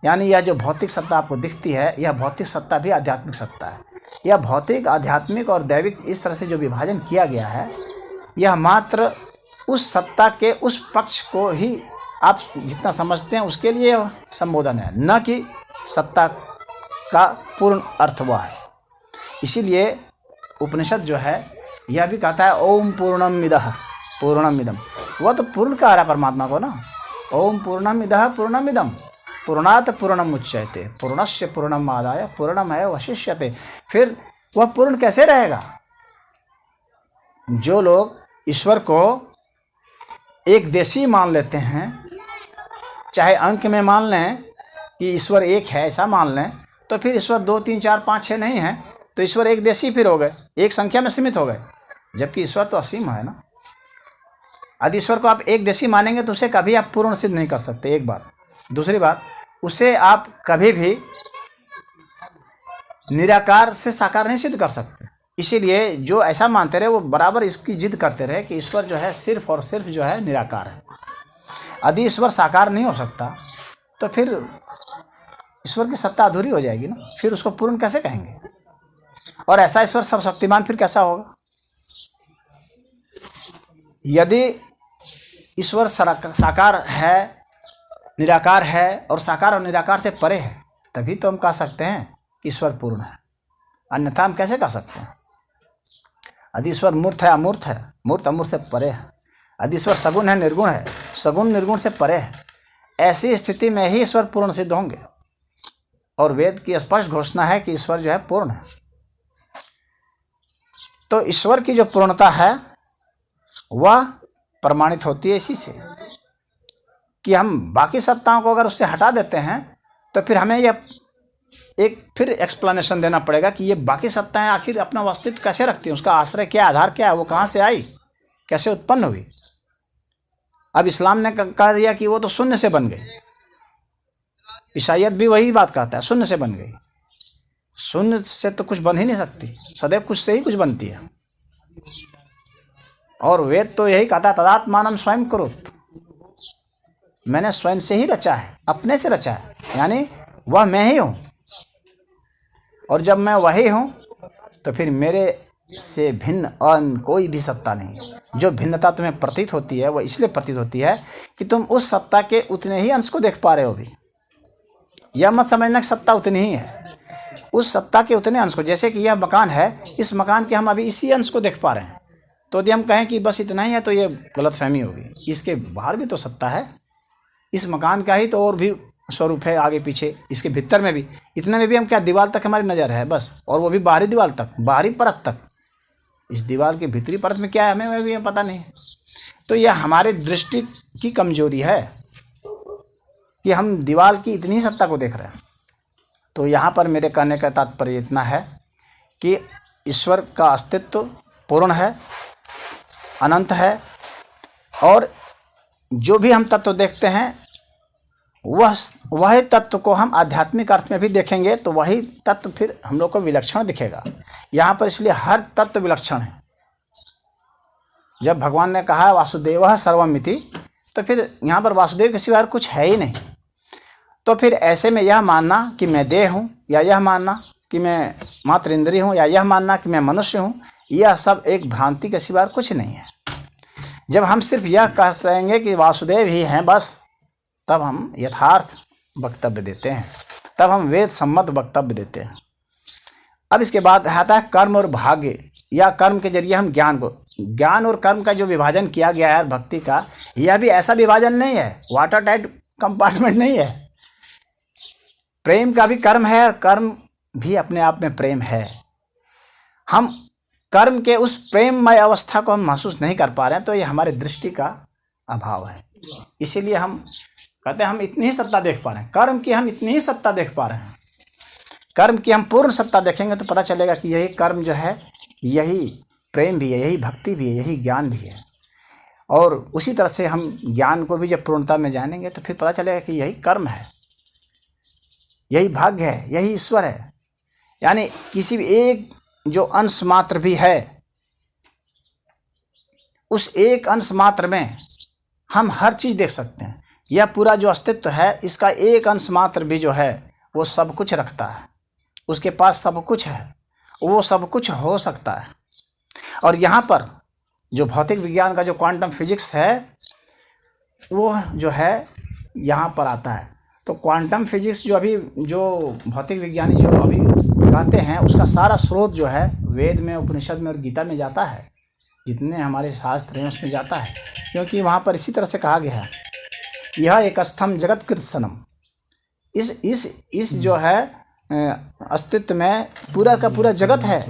यानी यह जो भौतिक सत्ता आपको दिखती है, यह भौतिक सत्ता भी आध्यात्मिक सत्ता है। यह भौतिक, आध्यात्मिक और दैविक इस तरह से जो विभाजन किया गया है, यह मात्र उस सत्ता के उस पक्ष को ही आप जितना समझते हैं उसके लिए संबोधन है, न कि सत्ता का पूर्ण अर्थ वह है। इसीलिए उपनिषद जो है यह भी कहता है ओम पूर्णम इदः पूर्णम इदम। वह तो पूर्ण कह रहा है परमात्मा को ना, ओम पूर्णम इदः पूर्णम इदम पूर्णात् पूर्णम उच्यते पूर्णस्य पूर्णम आदाय पूर्णमेव अवशिष्यते। फिर वह पूर्ण कैसे रहेगा? जो लोग ईश्वर को एक देशी मान लेते हैं, चाहे अंक में मान लें कि ईश्वर एक है ऐसा मान लें, तो फिर ईश्वर 2 3 4 5 6 नहीं है, तो ईश्वर एक देशी फिर हो गए, एक संख्या में सीमित हो गए, जबकि ईश्वर तो असीम है ना। यदि ईश्वर को आप एक देशी मानेंगे तो उसे कभी आप पूर्ण सिद्ध नहीं कर सकते, एक बात। दूसरी बात, उसे आप कभी भी निराकार से साकार नहीं सिद्ध कर सकते। इसीलिए जो ऐसा मानते रहे वो बराबर इसकी जिद करते रहे कि ईश्वर जो है सिर्फ और सिर्फ जो है निराकार है। यदि ईश्वर साकार नहीं हो सकता तो फिर ईश्वर की सत्ता अधूरी हो जाएगी ना, फिर उसको पूर्ण कैसे कहेंगे? और ऐसा ईश्वर सर्वशक्तिमान फिर कैसा होगा? यदि ईश्वर साकार है, निराकार है और साकार और निराकार से परे है, तभी तो हम कह सकते हैं कि ईश्वर पूर्ण है, अन्यथा हम कैसे कह सकते हैं? यदि ईश्वर मूर्त है, अमूर्त है, मूर्त अमूर्त से परे है, यदि ईश्वर सगुण है, निर्गुण है, सगुण निर्गुण से परे है, ऐसी स्थिति में ही ईश्वर पूर्ण सिद्ध होंगे। और वेद की स्पष्ट घोषणा है कि ईश्वर जो है पूर्ण है। तो ईश्वर की जो पूर्णता है वह प्रमाणित होती है इसी से कि हम बाकी सत्ताओं को अगर उससे हटा देते हैं तो फिर हमें यह एक फिर एक्सप्लेनेशन देना पड़ेगा कि ये बाकी सत्ताएं आखिर अपना अस्तित्व कैसे रखती हैं, उसका आश्रय क्या, आधार क्या है, वो कहाँ से आई, कैसे उत्पन्न हुई। अब इस्लाम ने कह दिया कि वो तो शून्य से बन गई, ईसाईयत भी वही बात कहता है, शून्य से बन गई। शून्य से तो कुछ बन ही नहीं सकती, सदैव कुछ से ही कुछ बनती है। और वेद तो यही कहता है तदात्मानं स्वयं कुरुत, मैंने स्वयं से ही रचा है, अपने से रचा है, यानी वह मैं ही हूँ। और जब मैं वही हूँ तो फिर मेरे से भिन्न अन्य कोई भी सत्ता नहीं है। जो भिन्नता तुम्हें प्रतीत होती है वह इसलिए प्रतीत होती है कि तुम उस सत्ता के उतने ही अंश को देख पा रहे हो। भी यह मत समझना कि सत्ता उतनी ही है, उस सत्ता के उतने अंश को। जैसे कि यह मकान है, इस मकान के हम अभी इसी अंश को देख पा रहे हैं, तो यदि हम कहें कि बस इतना ही है तो ये गलतफहमी होगी। इसके बाहर भी तो सत्ता है, इस मकान का ही तो और भी स्वरूप है, आगे पीछे, इसके भीतर में भी। इतने में भी हम क्या, दीवार तक हमारी नज़र है बस, और वो भी बाहरी दीवार तक, बाहरी परत तक। इस दीवार की भीतरी परत में क्या है हमें भी पता नहीं। तो यह हमारी दृष्टि की कमजोरी है कि हम दीवार की इतनी सत्ता को देख रहे हैं। तो यहाँ पर मेरे कहने का तात्पर्य इतना है कि ईश्वर का अस्तित्व पूर्ण है, अनंत है, और जो भी हम तत्व देखते हैं वही तत्व को हम आध्यात्मिक अर्थ में भी देखेंगे तो वही तत्व फिर हम लोग को विलक्षण दिखेगा। यहाँ पर इसलिए हर तत्व विलक्षण है। जब भगवान ने कहा वासुदेवः सर्वमिति, तो फिर यहाँ पर वासुदेव के सिवा कुछ है ही नहीं। तो फिर ऐसे में यह मानना कि मैं देह हूँ, या यह मानना कि मैं मात्र इंद्रिय हूँ, या यह मानना कि मैं मनुष्य हूँ, यह सब एक भ्रांति के सिवा कुछ नहीं है। जब हम सिर्फ यह कहते रहेंगे कि वासुदेव ही हैं बस, तब हम यथार्थ वक्तव्य देते हैं, तब हम वेद सम्मत वक्तव्य देते हैं। अब इसके बाद आता है कर्म और भाग्य, या कर्म के जरिए हम ज्ञान को, ज्ञान और कर्म का जो विभाजन किया गया है भक्ति का, यह भी ऐसा विभाजन नहीं है, वाटर टाइट कंपार्टमेंट नहीं है। प्रेम का भी कर्म है, कर्म भी अपने आप में प्रेम है। हम कर्म के उस प्रेममय अवस्था को हम महसूस नहीं कर पा रहे हैं, तो ये हमारे दृष्टि का अभाव है। इसीलिए हम कहते हैं हम इतनी ही सत्ता देख पा रहे हैं, कर्म की हम इतनी ही सत्ता देख पा रहे हैं। कर्म की हम पूर्ण सत्ता देखेंगे तो पता चलेगा कि यही कर्म जो है, यही प्रेम भी है, यही भक्ति भी है, यही ज्ञान भी है। और उसी तरह से हम ज्ञान को भी जब पूर्णता में जानेंगे तो फिर पता चलेगा कि यही कर्म है। यही भाग्य है, यही ईश्वर है। यानी किसी भी एक जो अंश मात्र भी है, उस एक अंश मात्र में हम हर चीज़ देख सकते हैं। यह पूरा जो अस्तित्व है, इसका एक अंश मात्र भी जो है वो सब कुछ रखता है। उसके पास सब कुछ है, वो सब कुछ हो सकता है। और यहाँ पर जो भौतिक विज्ञान का जो क्वांटम फिजिक्स है, वो जो है यहाँ पर आता है। तो क्वांटम फिजिक्स जो भौतिक विज्ञानी जो अभी कहते हैं, उसका सारा स्रोत जो है वेद में, उपनिषद में और गीता में जाता है। जितने हमारे शास्त्र हैं उसमें जाता है, क्योंकि वहाँ पर इसी तरह से कहा गया है, यह एक स्तंभ जगत कृत सनम। इस जो है अस्तित्व में पूरा का पूरा जगत है।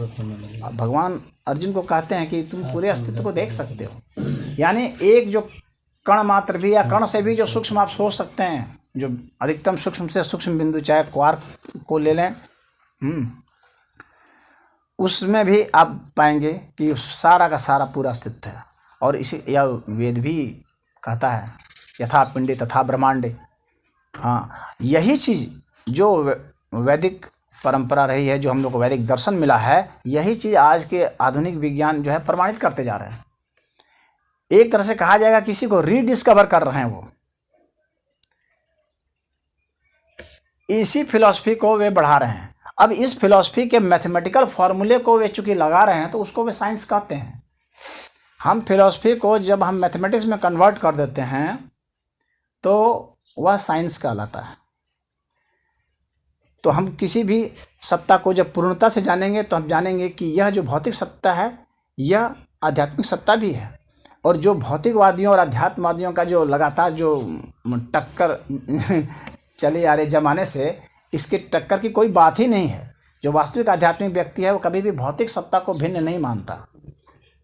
भगवान अर्जुन को कहते हैं कि तुम पूरे अस्तित्व को देख सकते हो। यानी एक जो कण मात्र भी या कण से भी जो सूक्ष्म आप सोच सकते हैं, जो अधिकतम सूक्ष्म से सूक्ष्म बिंदु, चाहे क्वार्क को ले लें, उसमें भी आप पाएंगे कि सारा का सारा पूरा अस्तित्व है। और इसी यह वेद भी कहता है, यथा पिंडे तथा ब्रह्मांडे। हाँ, यही चीज़ जो वैदिक परंपरा रही है, जो हम लोग को वैदिक दर्शन मिला है, यही चीज़ आज के आधुनिक विज्ञान जो है प्रमाणित करते जा रहे हैं। एक तरह से कहा जाएगा किसी को रीडिस्कवर कर रहे हैं वो। इसी फिलॉसफी को वे बढ़ा रहे हैं। अब इस फिलॉसफी के मैथमेटिकल फॉर्मूले को वे चूंकि लगा रहे हैं, तो उसको वे साइंस कहते हैं। हम फिलॉसफी को जब हम मैथमेटिक्स में कन्वर्ट कर देते हैं तो वह साइंस कहलाता है। तो हम किसी भी सत्ता को जब पूर्णता से जानेंगे, तो हम जानेंगे कि यह जो भौतिक सत्ता है, यह आध्यात्मिक सत्ता भी है। और जो भौतिकवादियों और अध्यात्मवादियों का जो लगातार जो टक्कर चले आ रहे ज़माने से, इसके टक्कर की कोई बात ही नहीं है। जो वास्तविक आध्यात्मिक व्यक्ति है, वो कभी भी भौतिक सत्ता को भिन्न नहीं मानता।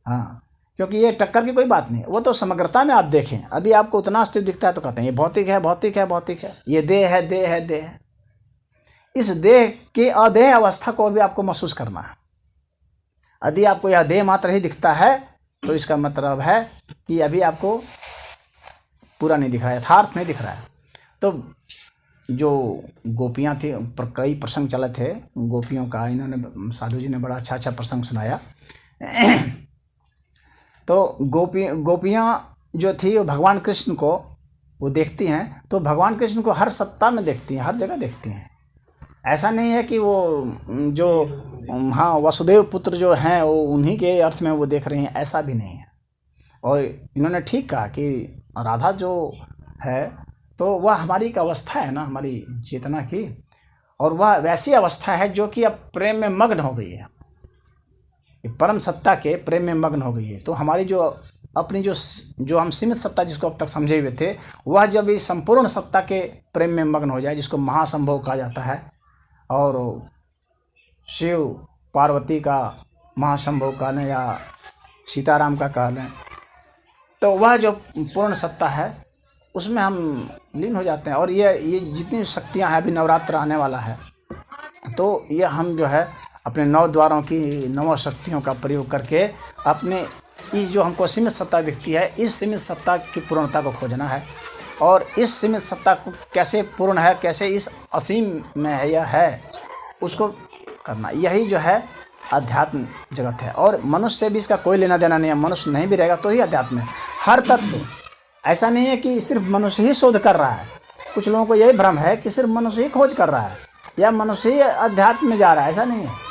हाँ, क्योंकि ये टक्कर की कोई बात नहीं है। वो तो समग्रता में आप देखें, अभी आपको उतना अस्तित्व दिखता है तो कहते हैं ये भौतिक है, भौतिक है, भौतिक है, ये देह है, देह है, देह है। इस देह के अदेह अवस्था को भी आपको महसूस करना है। यदि आपको यह देह मात्र ही दिखता है, तो इसका मतलब है कि अभी आपको पूरा नहीं दिख रहा है, यथार्थ नहीं दिख रहा है। तो जो गोपियाँ थी, कई प्रसंग चले थे गोपियों का, इन्होंने साधु जी ने बड़ा अच्छा प्रसंग सुनाया। तो गोपियाँ जो थी, वो भगवान कृष्ण को वो देखती हैं, तो भगवान कृष्ण को हर सत्ता में देखती हैं, हर जगह देखती हैं। ऐसा नहीं है कि वो जो हाँ वसुदेव पुत्र जो हैं वो उन्हीं के अर्थ में वो देख रही हैं, ऐसा भी नहीं है। और इन्होंने ठीक कहा कि राधा जो है, तो वह हमारी एक अवस्था है ना, हमारी चेतना की, और वह वैसी अवस्था है जो कि अब प्रेम में मग्न हो गई है, परम सत्ता के प्रेम में मग्न हो गई है। तो हमारी जो अपनी जो हम सीमित सत्ता जिसको अब तक समझे हुए थे, वह जब इस संपूर्ण सत्ता के प्रेम में मग्न हो जाए, जिसको महासंभव कहा जाता है, और शिव पार्वती का महासंभव कह लें या सीताराम का कह लें, तो वह जो पूर्ण सत्ता है उसमें हम लीन हो जाते हैं। और ये जितनी शक्तियां हैं, अभी नवरात्र आने वाला है, तो ये हम जो है अपने 9 द्वारों की 9 शक्तियों का प्रयोग करके अपने इस जो हमको सीमित सत्ता दिखती है, इस सीमित सत्ता की पूर्णता को खोजना है। और इस सीमित सत्ता को कैसे पूर्ण है, कैसे इस असीम में है यह है, उसको करना, यही जो है अध्यात्म जगत है। और मनुष्य से भी इसका कोई लेना देना नहीं है। मनुष्य नहीं भी रहेगा तो ही अध्यात्म है। हर तत्व, ऐसा नहीं है कि सिर्फ मनुष्य ही शोध कर रहा है। कुछ लोगों को यही भ्रम है कि सिर्फ मनुष्य ही खोज कर रहा है या मनुष्य ही अध्यात्म में जा रहा है, ऐसा नहीं है।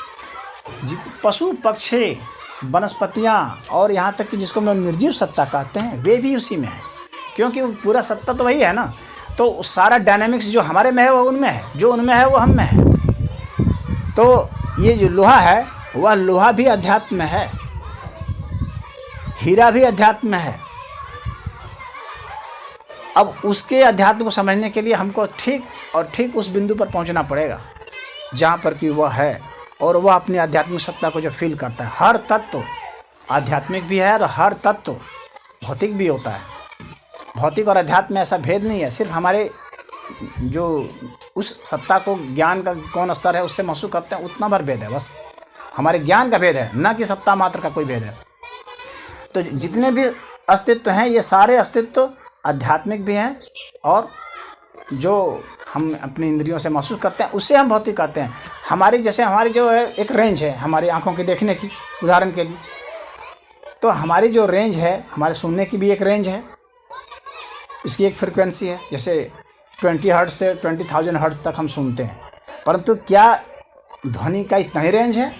पशु पक्षी, वनस्पतियाँ और यहाँ तक कि जिसको हम निर्जीव सत्ता कहते हैं, वे भी उसी में है, क्योंकि पूरा सत्ता तो वही है ना। तो सारा डायनामिक्स जो हमारे में है वो उनमें है, जो उनमें है वो हम में है। तो ये जो लोहा है, वह लोहा भी अध्यात्म में है, हीरा भी अध्यात्म में है। अब उसके अध्यात्म को समझने के लिए हमको ठीक उस बिंदु पर पहुंचना पड़ेगा जहाँ पर कि वह है, और वह अपनी आध्यात्मिक सत्ता को जो फील करता है। हर तत्व आध्यात्मिक भी है और हर तत्व भौतिक भी होता है। भौतिक और अध्यात्म में ऐसा भेद नहीं है, सिर्फ हमारे जो उस सत्ता को ज्ञान का कौन स्तर है उससे महसूस करते हैं, उतना भर भेद है, बस हमारे ज्ञान का भेद है, न कि सत्ता मात्र का कोई भेद है। तो जितने भी अस्तित्व हैं, ये सारे अस्तित्व आध्यात्मिक भी हैं और जो हम अपनी इंद्रियों से महसूस करते हैं उसे हम भौतिक कहते हैं। हमारी जैसे हमारी जो है एक रेंज है हमारी आँखों के देखने की, उदाहरण के लिए, तो हमारी जो रेंज है, हमारे सुनने की भी एक रेंज है, इसकी एक फ्रिक्वेंसी है। जैसे 20 हर्ट्ज से 20,000 हर्ट्ज तक हम सुनते हैं, परंतु क्या ध्वनि का इतना ही रेंज है?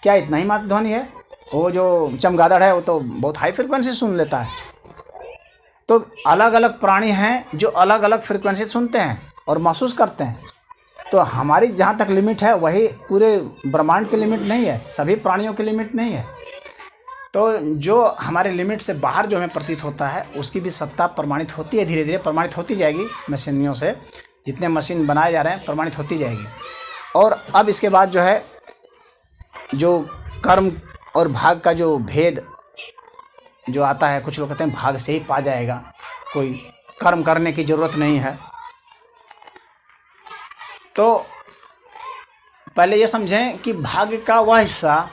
क्या इतना ही मात्र ध्वनि है? वो जो चमगादड़ है वो तो बहुत हाई फ्रिक्वेंसी सुन लेता है। तो अलग अलग प्राणी हैं जो अलग अलग फ्रिक्वेंसी सुनते हैं और महसूस करते हैं। तो हमारी जहाँ तक लिमिट है वही पूरे ब्रह्मांड की लिमिट नहीं है, सभी प्राणियों की लिमिट नहीं है। तो जो हमारे लिमिट से बाहर जो हमें प्रतीत होता है उसकी भी सत्ता प्रमाणित होती है, धीरे धीरे प्रमाणित होती जाएगी मशीनियों से। जितने मशीन बनाए जा रहे हैं प्रमाणित होती जाएगी। और अब इसके बाद जो है जो कर्म और भाग का जो भेद जो आता है, कुछ लोग कहते हैं भाग से ही पा जाएगा, कोई कर्म करने की ज़रूरत नहीं है। तो पहले ये समझें कि भाग्य का वह हिस्सा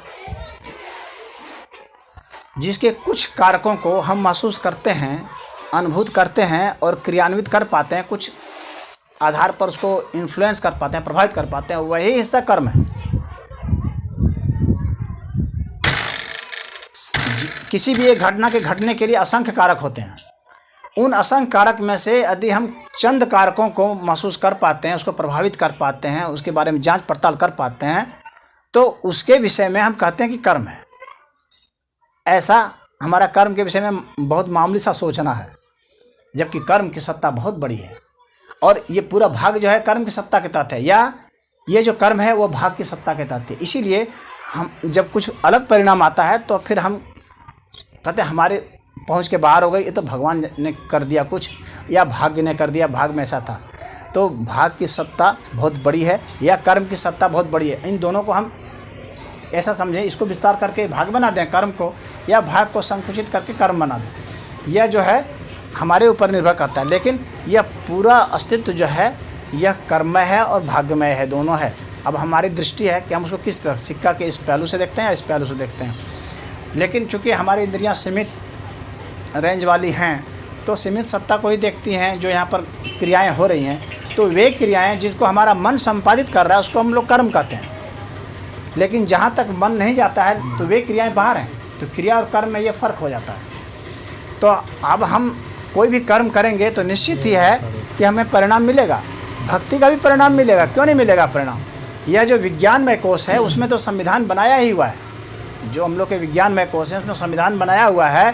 जिसके कुछ कारकों को हम महसूस करते हैं, अनुभूत करते हैं और क्रियान्वित कर पाते हैं, कुछ आधार पर उसको इन्फ्लुएंस कर पाते हैं, प्रभावित कर पाते हैं, वही हिस्सा कर्म है। किसी भी एक घटना के घटने के लिए असंख्य कारक होते हैं। उन असंख्य कारक में से यदि हम चंद कारकों को महसूस कर पाते हैं, उसको प्रभावित कर पाते हैं, उसके बारे में जांच पड़ताल कर पाते हैं, तो उसके विषय में हम कहते हैं कि कर्म है। ऐसा हमारा कर्म के विषय में बहुत मामूली सा सोचना है, जबकि कर्म की सत्ता बहुत बड़ी है। और ये पूरा भाग जो है कर्म की सत्ता के तहत है, या ये जो कर्म है वो भाग की सत्ता के तहत है। इसीलिए हम जब कुछ अलग परिणाम आता है तो फिर हम कहते हैं हमारे पहुंच के बाहर हो गई, ये तो भगवान ने कर दिया कुछ, या भाग्य ने कर दिया, भाग में ऐसा था। तो भाग की सत्ता बहुत बड़ी है या कर्म की सत्ता बहुत बड़ी है। इन दोनों को हम ऐसा समझें, इसको विस्तार करके भाग बना दें कर्म को, या भाग को संकुचित करके कर्म बना दें। यह जो है हमारे ऊपर निर्भर करता है। लेकिन यह पूरा अस्तित्व जो है यह कर्ममय है और भाग्यमय है, दोनों है। अब हमारी दृष्टि है कि हम उसको किस तरह, सिक्का के इस पहलू से देखते हैं या इस पहलू से देखते हैं। लेकिन चूँकि हमारी इंद्रियां सीमित रेंज वाली हैं, तो सीमित सत्ता को ही देखती हैं जो यहाँ पर क्रियाएं हो रही हैं। तो वे क्रियाएं जिसको हमारा मन संपादित कर रहा है उसको हम लोग कर्म कहते हैं। लेकिन जहाँ तक मन नहीं जाता है तो वे क्रियाएं बाहर हैं। तो क्रिया और कर्म में ये फ़र्क हो जाता है। तो अब हम कोई भी कर्म करेंगे तो निश्चित ही है कि हमें परिणाम मिलेगा, भक्ति का भी परिणाम मिलेगा। क्यों नहीं मिलेगा परिणाम? यह जो विज्ञानमय कोश है उसमें तो संविधान बनाया ही हुआ है। जो हम लोग के विज्ञानमय कोश है उसमें संविधान बनाया हुआ है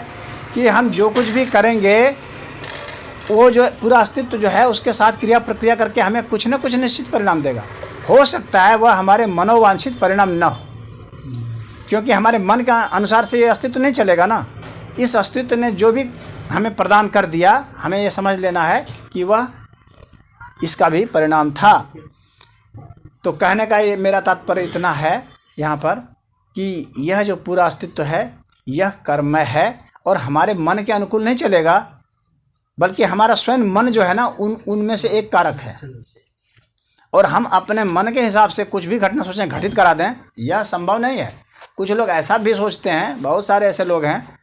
कि हम जो कुछ भी करेंगे वो जो पूरा अस्तित्व जो है उसके साथ क्रिया प्रक्रिया करके हमें कुछ न कुछ निश्चित परिणाम देगा। हो सकता है वह हमारे मनोवांछित परिणाम न हो, क्योंकि हमारे मन का अनुसार से ये अस्तित्व नहीं चलेगा ना। इस अस्तित्व ने जो भी हमें प्रदान कर दिया, हमें ये समझ लेना है कि वह इसका भी परिणाम था। तो कहने का ये मेरा तात्पर्य इतना है यहाँ पर कि यह जो पूरा अस्तित्व है यह कर्ममय है और हमारे मन के अनुकूल नहीं चलेगा, बल्कि हमारा स्वयं मन जो है ना उनमें से एक कारक है। और हम अपने मन के हिसाब से कुछ भी घटना सोचें, घटित करा दें, यह संभव नहीं है। कुछ लोग ऐसा भी सोचते हैं, बहुत सारे ऐसे लोग हैं,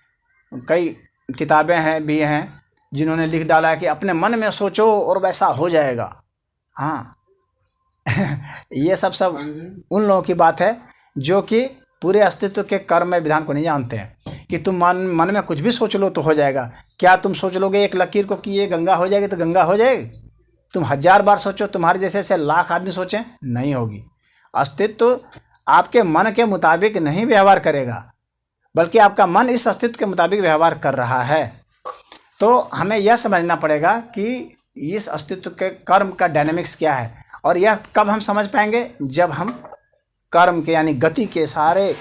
कई किताबें हैं भी हैं जिन्होंने लिख डाला है कि अपने मन में सोचो और वैसा हो जाएगा। हाँ ये सब उन लोगों की बात है जो कि पूरे अस्तित्व के कर्ममय विधान को नहीं जानते हैं कि तुम मन में कुछ भी सोच लो तो हो जाएगा। क्या तुम सोच लोगे एक लकीर को कि ये गंगा हो जाएगी तो गंगा हो जाएगी? तुम 1000 बार सोचो, तुम्हारे जैसे लाख आदमी सोचें, नहीं होगी। अस्तित्व आपके मन के मुताबिक नहीं व्यवहार करेगा, बल्कि आपका मन इस अस्तित्व के मुताबिक व्यवहार कर रहा है। तो हमें यह समझना पड़ेगा कि इस अस्तित्व के कर्म का डायनेमिक्स क्या है। और यह कब हम समझ पाएंगे? जब हम कर्म के यानी गति के सारे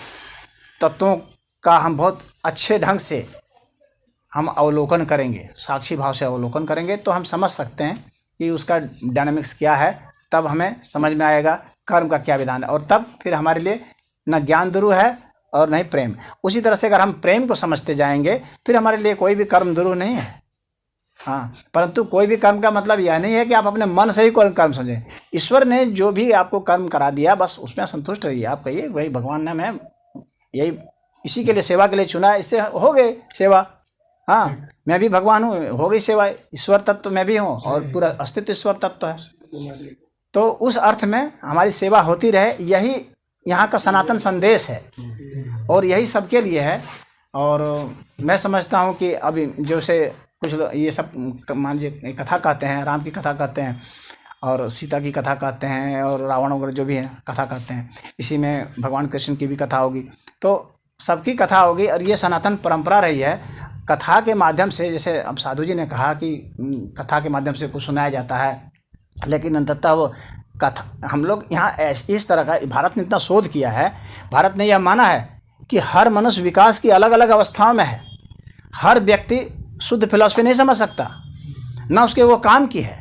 तत्वों का हम बहुत अच्छे ढंग से हम अवलोकन करेंगे, साक्षी भाव से अवलोकन करेंगे, तो हम समझ सकते हैं कि उसका डायनेमिक्स क्या है। तब हमें समझ में आएगा कर्म का क्या विधान है, और तब फिर हमारे लिए न ज्ञान दुरु है और नहीं प्रेम। उसी तरह से अगर हम प्रेम को समझते जाएंगे फिर हमारे लिए कोई भी कर्म दुरु नहीं है। हाँ, परंतु कोई भी कर्म का मतलब यह नहीं है कि आप अपने मन से ही कोई कर्म समझें। ईश्वर ने जो भी आपको कर्म करा दिया बस उसमें संतुष्ट रहिए। आप कहिए वही भगवान ने मैं यही इसी के लिए सेवा के लिए चुना, इससे हो गए सेवा, हाँ, मैं भी भगवान हूँ, हो गई सेवा, ईश्वर तत्व मैं भी हूँ और पूरा अस्तित्व ईश्वर तत्व है। तो उस अर्थ में हमारी सेवा होती रहे, यही यहाँ का सनातन संदेश है और यही सबके लिए है। और मैं समझता हूँ कि अभी जैसे कुछ लोग ये सब मान लीजिए कथा कहते हैं, राम की कथा कहते हैं और सीता की कथा कहते हैं और रावण वगैरह जो भी है कथा कहते हैं, इसी में भगवान कृष्ण की भी कथा होगी, तो सबकी कथा होगी। और ये सनातन परंपरा रही है कथा के माध्यम से। जैसे अब साधु जी ने कहा कि कथा के माध्यम से कुछ सुनाया जाता है, लेकिन अंततः वो कथा हम लोग यहाँ इस तरह का, भारत ने इतना शोध किया है, भारत ने यह माना है कि हर मनुष्य विकास की अलग अलग अवस्थाओं में है। हर व्यक्ति शुद्ध फिलॉसफी नहीं समझ सकता, ना उसके वो काम की है,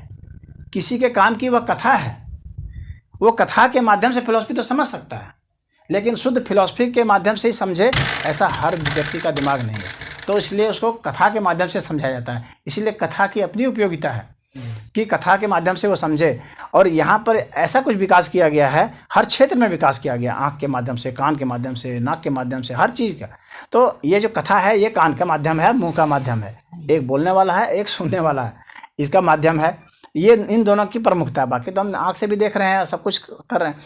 किसी के काम की वह कथा है। वो कथा के माध्यम से फिलॉसफी तो समझ सकता है, लेकिन शुद्ध फिलॉसफी के माध्यम से ही समझे ऐसा हर व्यक्ति का दिमाग नहीं है। तो इसलिए उसको कथा के माध्यम से समझाया जाता है। इसीलिए कथा की अपनी उपयोगिता है कि कथा के माध्यम से वो समझे। और यहाँ पर ऐसा कुछ विकास किया गया है, हर क्षेत्र में विकास किया गया, आँख के माध्यम से, कान के माध्यम से, नाक के माध्यम से, हर चीज़ का। तो ये जो कथा है ये कान का माध्यम है, मुँह का माध्यम है, एक बोलने वाला है, एक सुनने वाला है, इसका माध्यम है। ये इन दोनों की प्रमुखता है। बाकी तो हम आँख से भी देख रहे हैं, सब कुछ कर रहे हैं,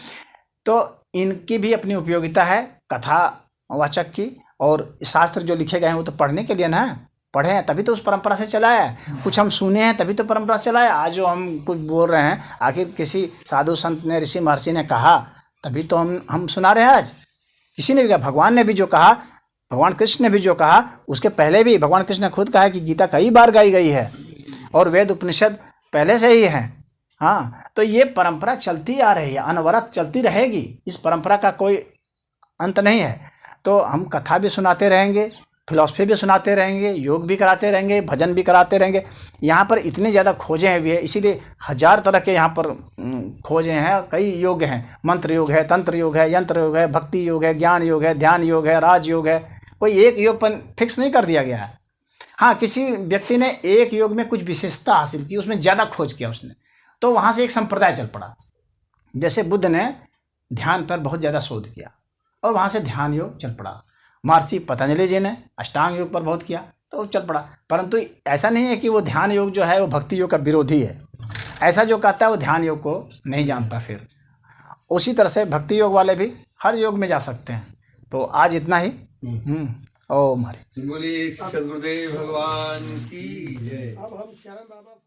तो इनकी भी अपनी उपयोगिता है कथावाचक की। और शास्त्र जो लिखे गए हैं वो तो पढ़ने के लिए ना, पढ़े हैं तभी तो उस परंपरा से चला है, कुछ हम सुने हैं तभी तो परंपरा से चला है। आज जो हम कुछ बोल रहे हैं, आखिर किसी साधु संत ने, ऋषि महर्षि ने कहा तभी तो हम सुना रहे हैं। आज किसी ने भी कहा, भगवान ने भी जो कहा, भगवान कृष्ण ने भी जो कहा, उसके पहले भी भगवान कृष्ण ने खुद कहा है कि गीता कई बार गाई गई है और वेद उपनिषद पहले से ही हैं। हाँ, तो ये परंपरा चलती आ रही है, अनवरत चलती रहेगी, इस परंपरा का कोई अंत नहीं है। तो हम कथा भी सुनाते रहेंगे, फिलॉसफी भी सुनाते रहेंगे, योग भी कराते रहेंगे, भजन भी कराते रहेंगे। यहाँ पर इतनी ज़्यादा खोजें भी है, इसीलिए 1000 तरह के यहाँ पर खोजें हैं, कई योग हैं, मंत्र योग है, तंत्र योग है, यंत्र योग है, भक्ति योग है, ज्ञान योग है, ध्यान योग है, राज योग है। कोई एक योग पर फिक्स नहीं कर दिया गया है। हाँ, किसी व्यक्ति ने एक योग में कुछ विशेषता हासिल की, उसमें ज़्यादा खोज किया उसने, तो वहाँ से एक संप्रदाय चल पड़ा। जैसे बुद्ध ने ध्यान पर बहुत ज़्यादा शोध किया और वहाँ से ध्यान योग चल पड़ा। महर्षि पतंजलि जी ने अष्टांग योग पर बहुत किया तो चल पड़ा। परंतु ऐसा नहीं है कि वो ध्यान योग जो है वो भक्ति योग का विरोधी है। ऐसा जो कहता है वो ध्यान योग को नहीं जानता। फिर उसी तरह से भक्ति योग वाले भी हर योग में जा सकते हैं। तो आज इतना ही। ओम हरि। बोलिए सद्गुरुदेव भगवान की जय। अब हम शरण बाबा